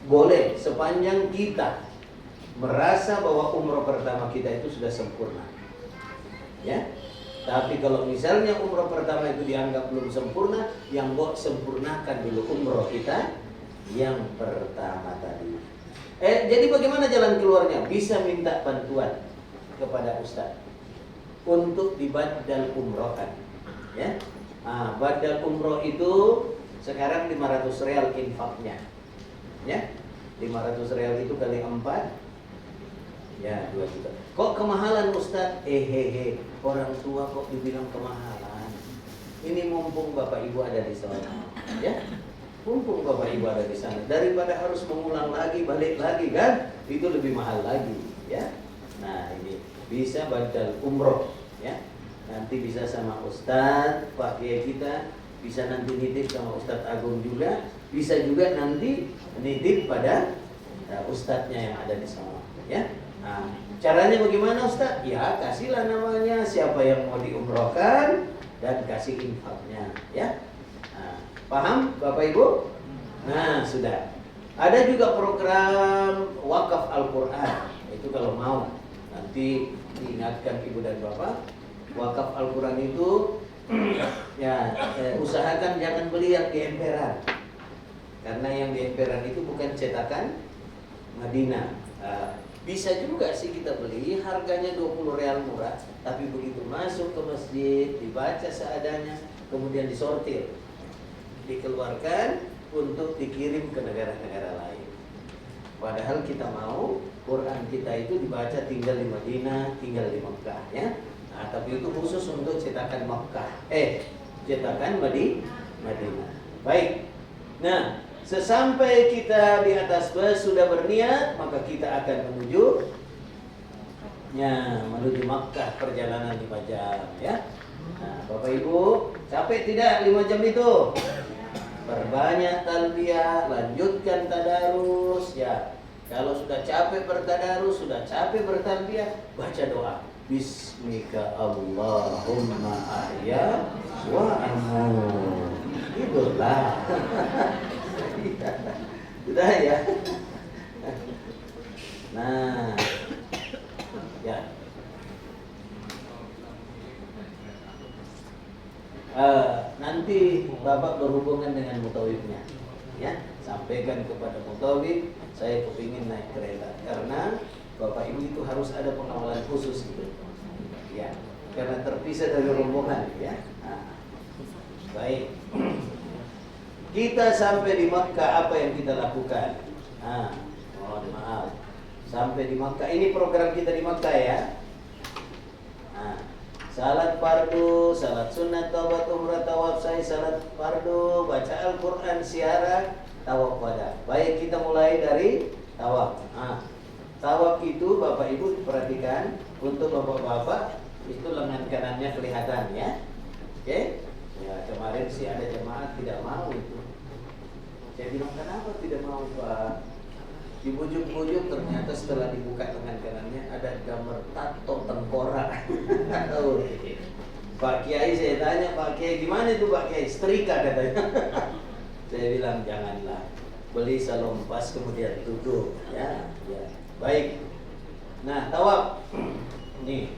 Boleh sepanjang kita merasa bahwa umroh pertama kita itu sudah sempurna. Ya. Tapi kalau misalnya umroh pertama itu dianggap belum sempurna, yang sempurnakan dulu umroh kita yang pertama tadi. Jadi bagaimana jalan keluarnya? Bisa minta bantuan kepada ustaz untuk dibadal umrohkan, ya. Badal umroh itu sekarang 500 real infaknya, ya. 500 real itu kali 4, ya 2 juta. Kok kemahalan ustaz? Orang tua kok dibilang kemahalan? Ini mumpung bapak ibu ada di sana, ya. Mumpung bapak ibu ada di sana, daripada harus mengulang lagi, balik lagi kan, itu lebih mahal lagi, ya. Nah ini bisa badal umroh, ya. Nanti bisa sama Ustadz Pak Kiai kita, bisa nanti nitip sama Ustadz Agung juga, bisa juga nanti nitip pada Ustadznya yang ada di sana, ya. Nah, caranya bagaimana Ustadz? Ya kasihlah namanya siapa yang mau diumrohkan dan kasih infaknya, ya. Paham Bapak Ibu? Nah sudah. Ada juga program wakaf Al-Quran. Itu kalau mau nanti diingatkan Ibu dan Bapak, wakaf Al-Quran itu ya usahakan jangan beli yang di emperan. Karena yang di emperan itu bukan cetakan Madinah. Bisa juga sih kita beli, harganya 20 real murah, tapi begitu masuk ke masjid dibaca seadanya, kemudian disortir, dikeluarkan untuk dikirim ke negara-negara lain. Padahal kita mau Quran kita itu dibaca tinggal di Madinah, tinggal di Mekah, ya. Nah, tapi itu khusus untuk cetakan Mekah. Cetakan Madinah. Baik. Nah, sesampai kita di atas bus sudah berniat, maka kita akan menuju Makkah, perjalanan 5 jam, ya. Nah, Bapak Ibu, capek tidak 5 jam itu? Perbanyak talbiyah, lanjutkan tadarus, ya. Kalau sudah capek bertadarus, sudah capek bertalbiyah, baca doa. Bismika Allahumma ahya wa amut. Itulah. Sudah ya. Nah, ya. Nanti Bapak berhubungan dengan mutawifnya, ya. Sampaikan kepada mutawif, saya kepingin naik kereta karena Bapak Ibu itu harus ada pengawalan khusus gitu, ya. Karena terpisah dari rombongan, ya. Nah, baik. Kita sampai di Makkah, apa yang kita lakukan? Mohon maaf. Sampai di Makkah, ini program kita di Makkah, ya. Salat fardu, salat sunat, taubat, umrah, tawaf sa'i, salat fardu, baca Al-Quran, ziarah, tawaf wada. Baik, kita mulai dari tawaf. Tawaf itu Bapak Ibu perhatikan, untuk bapak-bapak itu lengan kanannya kelihatan, ya. Oke? Ya, kemarin sih ada jemaah tidak mau itu. Saya bilang, kenapa tidak mau Pak? Dibujuk-bujuk, ternyata setelah dibuka lengan kanannya ada gambar tato tengkorak. Pak Kiai, saya tanya, Pak Kiai gimana itu Pak Kiai? Setrika katanya. Saya bilang janganlah, beli salompas kemudian tutup, ya. Baik. Nah, tawaf. Nih.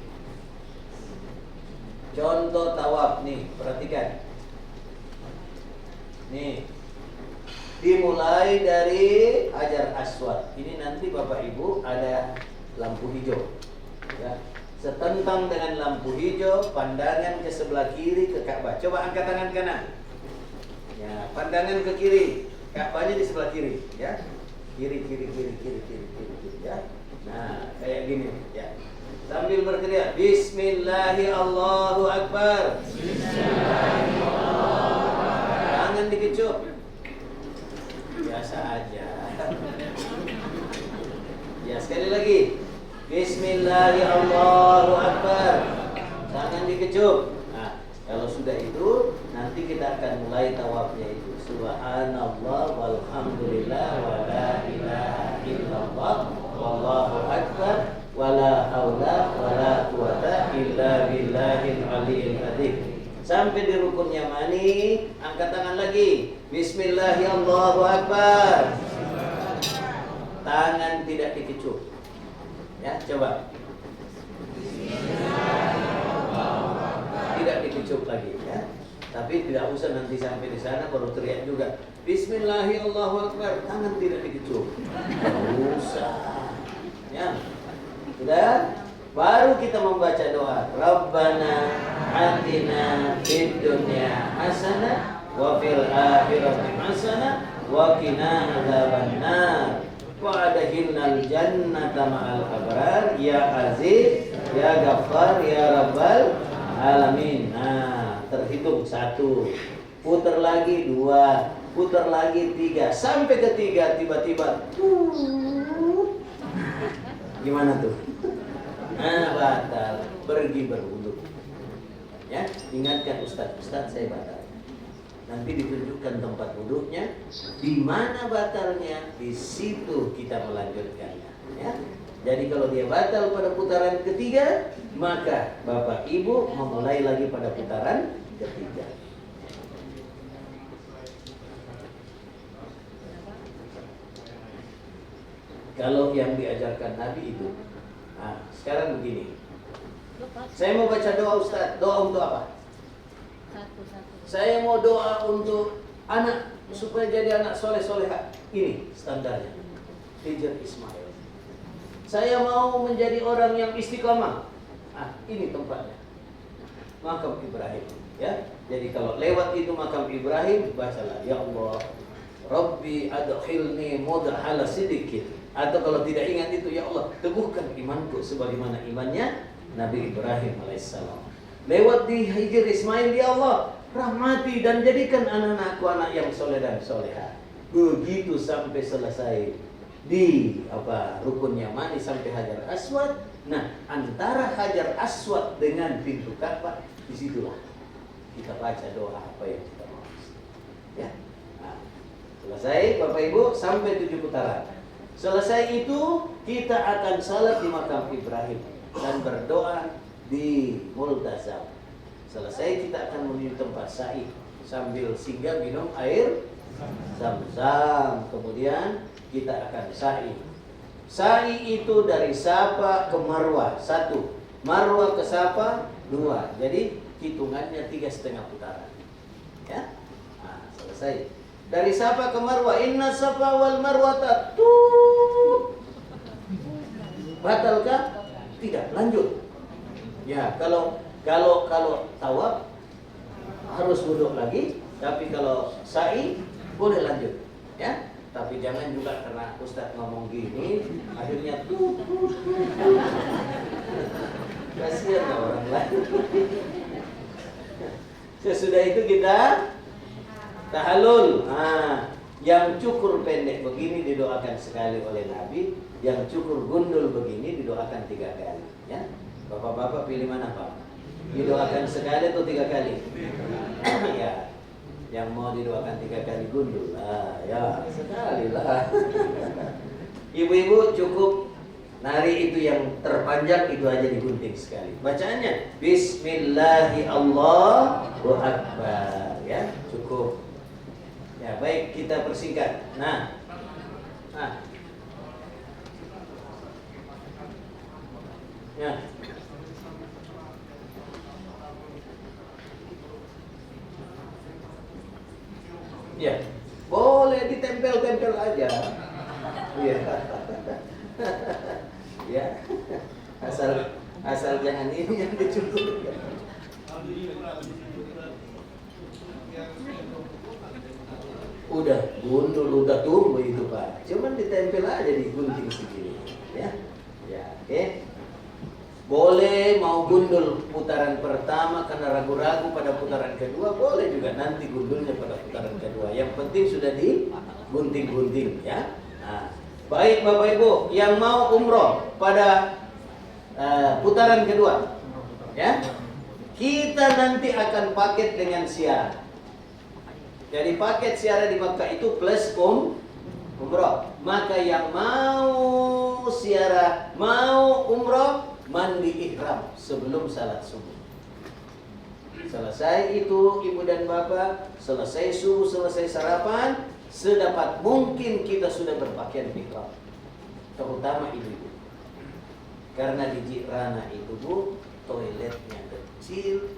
Contoh tawaf nih, perhatikan. Nih. Dimulai dari Hajar Aswad. Ini nanti Bapak Ibu ada lampu hijau, ya. Setentang dengan lampu hijau, pandangan ke sebelah kiri ke Ka'bah. Coba angkat tangan kanan. Ya, pandangan ke kiri. Ka'bahnya di sebelah kiri, ya. Kiri, ya. Nah, kayak gini, ya. Sambil berteriak, Bismillahi Allahu Akbar. Tangan dikecup. Biasa aja. Ya, sekali lagi. Bismillahirrahmanirrahim. Tangan dikecup. Nah, kalau sudah itu, nanti kita akan mulai tawafnya itu. Subhanallah walhamdulillah wa la ilaha illallah wallahu akbar wa la haula wa la quwata illa billahil aliyil azim. Sampai di rukun Yamani, angkat tangan lagi. Bismillahirrahmanirrahim. Tangan tidak dikecup. Ya, coba. dikecup lagi ya. Tapi tidak usah nanti sampai di sana baru teriak juga. Bismillahirrahmanirrahim, Allahu Akbar, tangan tidak dikecup. Tidak usah. Ya. Sudah? Baru kita membaca doa. Rabbana atina fid dunya hasanah wa fil akhirati hasanah wa qina adzabannar. Wa adkhilnal jannata ma'al abrar ya aziz ya ghaffar ya rabbal alamin. Nah, terhitung 1, putar lagi 2, putar lagi 3, sampai ketiga tiba-tiba gimana tuh? Nah, batal, pergi berwudu. Ya, ingatkan Ustaz saya batal. Nanti ditunjukkan tempat wudhunya, di mana batalnya, di situ kita melanjutkannya. Ya. Jadi kalau dia batal pada putaran ketiga, maka Bapak Ibu memulai lagi pada putaran ketiga. Kalau yang diajarkan Nabi itu, nah, sekarang begini. Saya mau baca doa Ustaz. Doa untuk apa? Saya mau doa untuk anak supaya jadi anak soleh-soleha. Ini standarnya. Hijr Ismail. Saya mau menjadi orang yang istiqamah. Ah, ini tempatnya. Makam Ibrahim. Ya. Jadi kalau lewat itu makam Ibrahim, bacalah ya Allah, Rabbi adkhilni mudkhala sidqin. Atau kalau tidak ingat itu, ya Allah, teguhkan imanku sebagaimana imannya Nabi Ibrahim alaihissalam. Lewat di Hijr Ismail, ya Allah, rahmati dan jadikan anak-anakku anak yang soleh dan soleha. Begitu sampai selesai di rukun Yamani sampai Hajar Aswad. Nah, antara Hajar Aswad dengan pintu Ka'bah, disitulah kita baca doa apa yang kita mau. Ya. Nah, selesai Bapak Ibu sampai 7 putaran. Selesai itu kita akan salat di makam Ibrahim dan berdoa di Multazam. Selesai kita akan menuju tempat sa'i sambil singgah minum air Zam-Zam. Kemudian kita akan sa'i. Sa'i itu dari Safa ke Marwah 1, Marwah ke Safa 2. Jadi hitungannya 3,5 putaran. Ya, nah, selesai. Dari Safa ke Marwah, inna Safa wal Marwata batalkah? Tidak, lanjut. Ya, kalau tawaf harus wudhu lagi, tapi kalau sa'i boleh lanjut. Ya, tapi jangan juga karena Ustaz ngomong gini, akhirnya kasihan orang lain. Sesudah itu kita tahallul. Nah, yang cukur pendek begini didoakan sekali oleh Nabi, yang cukur gundul begini didoakan 3 kali. Ya, bapak-bapak pilih mana Pak? Didoakan sekali atau 3 kali? Ya, yang mau didoakan 3 kali gundul. Nah, ya sekali lah. Ibu-ibu cukup nari itu yang terpanjang itu aja digunting sekali. Bacaannya Bismillahirrahmanirrahim. Ya, cukup. Ya, baik, kita persingkat. Nah. Ya. Ya. Boleh ditempel-tempel aja. Iya. Ya. Asal jangan ini yang dicukur. Udah gundul, udah tumbuh itu Pak. Cuman ditempel aja di gunting segini. Ya. Ya, oke. Boleh mau gundul putaran pertama karena ragu-ragu pada putaran kedua, boleh juga nanti gundulnya pada putaran kedua. Yang penting sudah digunting-gunting ya. Nah, baik Bapak Ibu yang mau umroh pada putaran kedua, ya, kita nanti akan paket dengan siarah. Jadi paket siarah di Makkah itu plus umroh. Maka yang mau siarah, mau umroh, mandi ihram sebelum salat subuh. Selesai itu ibu dan bapak, selesai subuh, selesai sarapan, sedapat mungkin kita sudah berpakaian ihram. Terutama ibu-ibu. Karena di Jirana itu Bu, toiletnya kecil,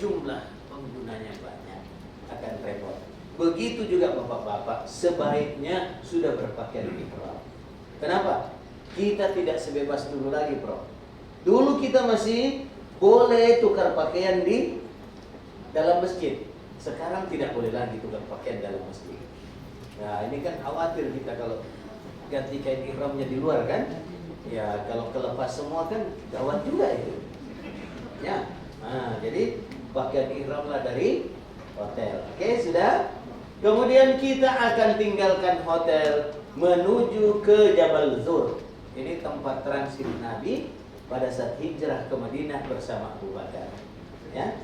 jumlah penggunanya banyak, akan repot. Begitu juga bapak-bapak, sebaiknya sudah berpakaian ihram. Kenapa? Kita tidak sebebas dulu lagi, bro. Dulu kita masih boleh tukar pakaian di dalam masjid. Sekarang tidak boleh lagi tukar pakaian dalam masjid. Nah, ini kan khawatir kita kalau ganti kain ihramnya di luar kan? Ya, kalau kelepas semua kan gawat juga itu. Ya. Nah, jadi pakaian ihramlah dari hotel. Oke, sudah? Kemudian kita akan tinggalkan hotel menuju ke Jabal Zur. Ini tempat transit Nabi pada saat hijrah ke Madinah bersama Abu Bakar. Ya.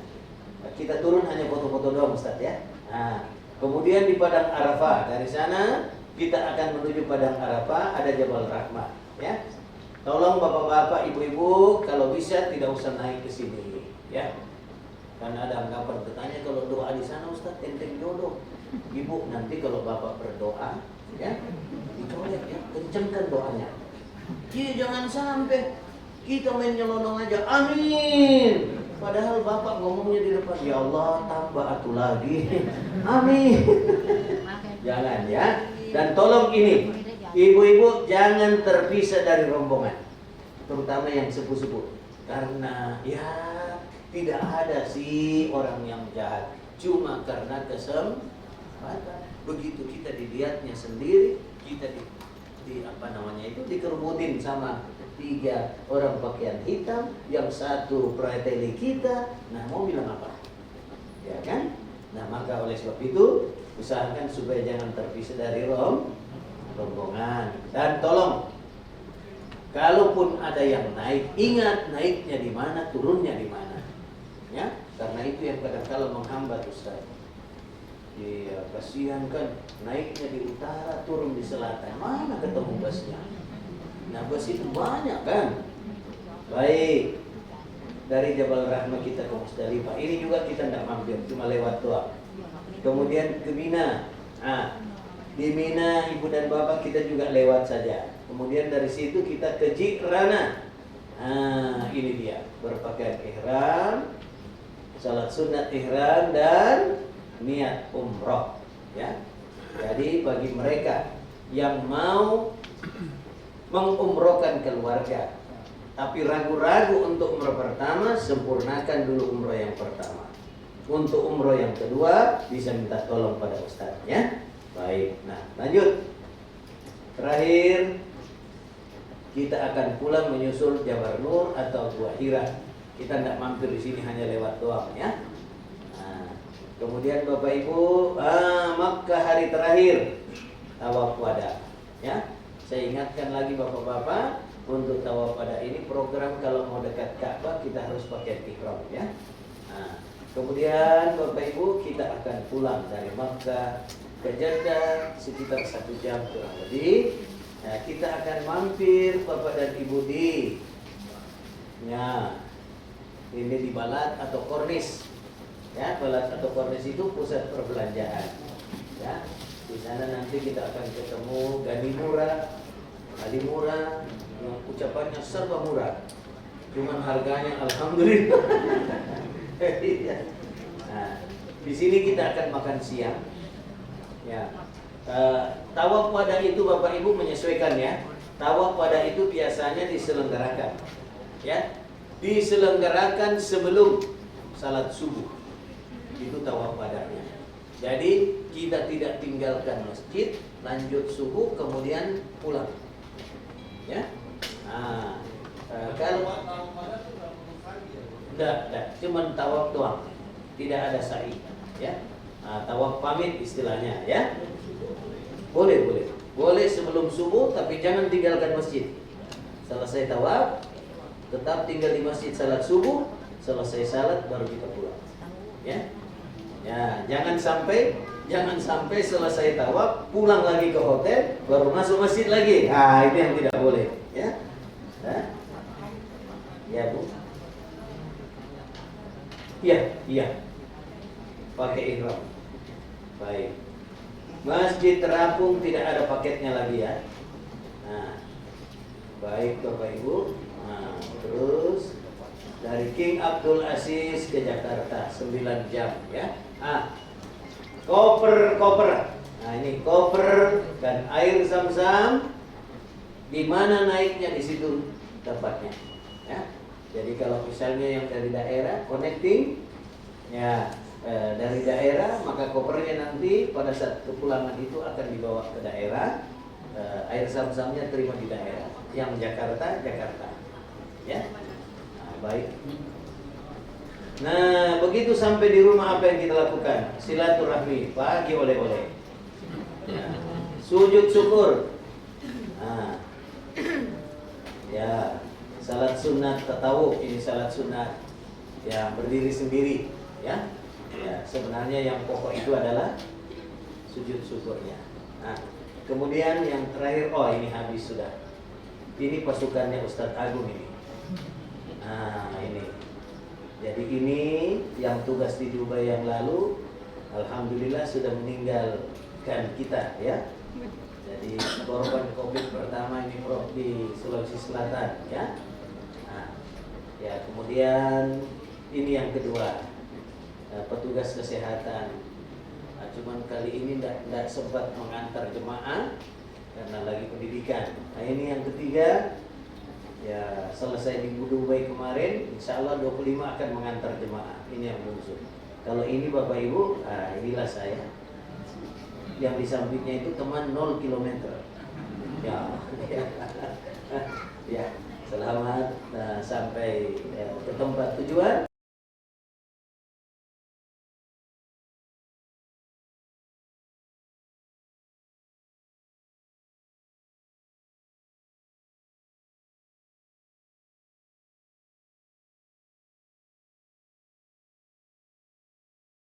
Kita turun hanya foto-foto doang, Ustaz ya. Nah, kemudian di Padang Arafah, dari sana kita akan menuju Padang Arafah, ada Jabal Rahmah, ya. Tolong bapak-bapak, ibu-ibu, kalau bisa tidak usah naik ke sini, ya. Karena ada anggapan bertanya, kalau doa di sana Ustaz enteng jodoh. Ibu, nanti kalau bapak berdoa, ya, dicolek ya, kencengkan doanya. Iya, jangan sampai kita main nyelonong aja, amin. Padahal bapak ngomongnya di depan, ya Allah tambah atuh lagi, amin. Jangan ya. Dan tolong ini, ibu-ibu jangan terpisah dari rombongan, terutama yang sepuh-sepuh. Karena ya tidak ada sih orang yang jahat, cuma karena kesempatan. Begitu kita dilihatnya sendiri, kita dikerumunin sama 3 orang pakaian hitam, yang satu preteli kita. Nah, mau bilang apa? Ya kan? Nah, maka oleh sebab itu usahakan supaya jangan terpisah dari rombongan. Dan tolong, kalaupun ada yang naik, ingat naiknya di mana, turunnya di mana. Ya, karena itu yang kadang-kala menghambat Ustaz. Iya, kasihan kan, naiknya di utara, turun di selatan. Mana ketemu busnya? Nah, bus itu banyak kan. Baik, dari Jabal Rahmah kita ke Musdalifah. Ini juga kita tidak mampir, cuma lewat doang. Kemudian ke Mina. Nah, di Mina ibu dan bapak kita juga lewat saja. Kemudian dari situ kita ke Ji'rana. Nah, ini dia, berpakaian ihram, salat sunat ihram, dan niat umroh, ya. Jadi bagi mereka yang mau mengumrohkan keluarga tapi ragu-ragu untuk umroh pertama, sempurnakan dulu umroh yang pertama. Untuk umroh yang kedua bisa minta tolong pada ustaz, ya. Baik, nah lanjut. Terakhir kita akan pulang menyusul Jabal Nur atau Gua Hira. Kita tidak mampir di sini, hanya lewat doang, ya. Kemudian Bapak Ibu, Makkah hari terakhir tawaf wada, ya. Saya ingatkan lagi Bapak-bapak, untuk tawaf wada ini program kalau mau dekat Ka'bah kita harus pakai ihram, ya. Nah, kemudian Bapak Ibu kita akan pulang dari Makkah ke Jeddah sekitar 1 jam kurang lebih. Nah, kita akan mampir Bapak dan Ibu di, ya, ini di Balat atau Kornis. Ya, Balat atau Kornis itu pusat perbelanjaan. Ya, di sana nanti kita akan ketemu Gani Murah, Ali Murah, yang ucapannya serba murah, cuman harganya alhamdulillah. Nah, di sini kita akan makan siang. Ya, tawaf wada itu Bapak Ibu menyesuaikan, ya. Tawaf wada itu biasanya diselenggarakan, ya, diselenggarakan sebelum salat subuh. Itu tawaf wadanya. Jadi kita tidak tinggalkan masjid, lanjut subuh kemudian pulang, ya. Nah, kalau enggak, cuman tawaf doang, tidak ada sa'i, ya. Nah, tawaf pamit istilahnya, ya. Boleh sebelum subuh, tapi jangan tinggalkan masjid. Selesai tawaf, tetap tinggal di masjid salat subuh, selesai salat baru kita pulang, ya. Ya, jangan sampai selesai tawaf pulang lagi ke hotel baru masuk masjid lagi. Ah, itu yang tidak boleh, ya. Ya, Bu. Iya. Pakai ihram. Baik. Masjid terapung tidak ada paketnya lagi, ya. Nah, baik Bapak Ibu. Nah, terus dari Dari King Abdul Aziz ke Jakarta 9 jam ya. Koper. Nah ini koper dan air zam-zam. Di mana naiknya di situ tempatnya. Ya. Jadi kalau misalnya yang dari daerah connecting ya dari daerah, maka kopernya nanti pada saat kepulangan itu akan dibawa ke daerah. Air zam-zamnya terima di daerah. Yang Jakarta ya. Nah, baik. Nah, begitu sampai di rumah apa yang kita lakukan? Silaturahmi, bagi oleh-oleh. Ya. Sujud syukur. Nah. Ya, salat sunat tatawuf, ini salat sunat ya berdiri sendiri ya. Ya, sebenarnya yang pokok itu adalah sujud syukurnya. Nah, kemudian yang terakhir, ini habis sudah. Ini pasukannya Ustadz Agung ini. Nah, ini. Jadi ini yang tugas di Dubai yang lalu, alhamdulillah sudah meninggalkan kita ya. Jadi korban COVID pertama ini Prof di Sulawesi Selatan ya. Nah, ya kemudian ini yang kedua, petugas kesehatan. Nah, cuman kali ini tidak sempat mengantar jemaah karena lagi pendidikan. Nah ini yang ketiga, ya selesai di Dubai kemarin, insya Allah 25 akan mengantar jemaah. Ini yang bungsu. Kalau ini Bapak Ibu, inilah saya. Yang di sampingnya itu teman 0 km. Ya, ya selamat sampai ke tempat tujuan.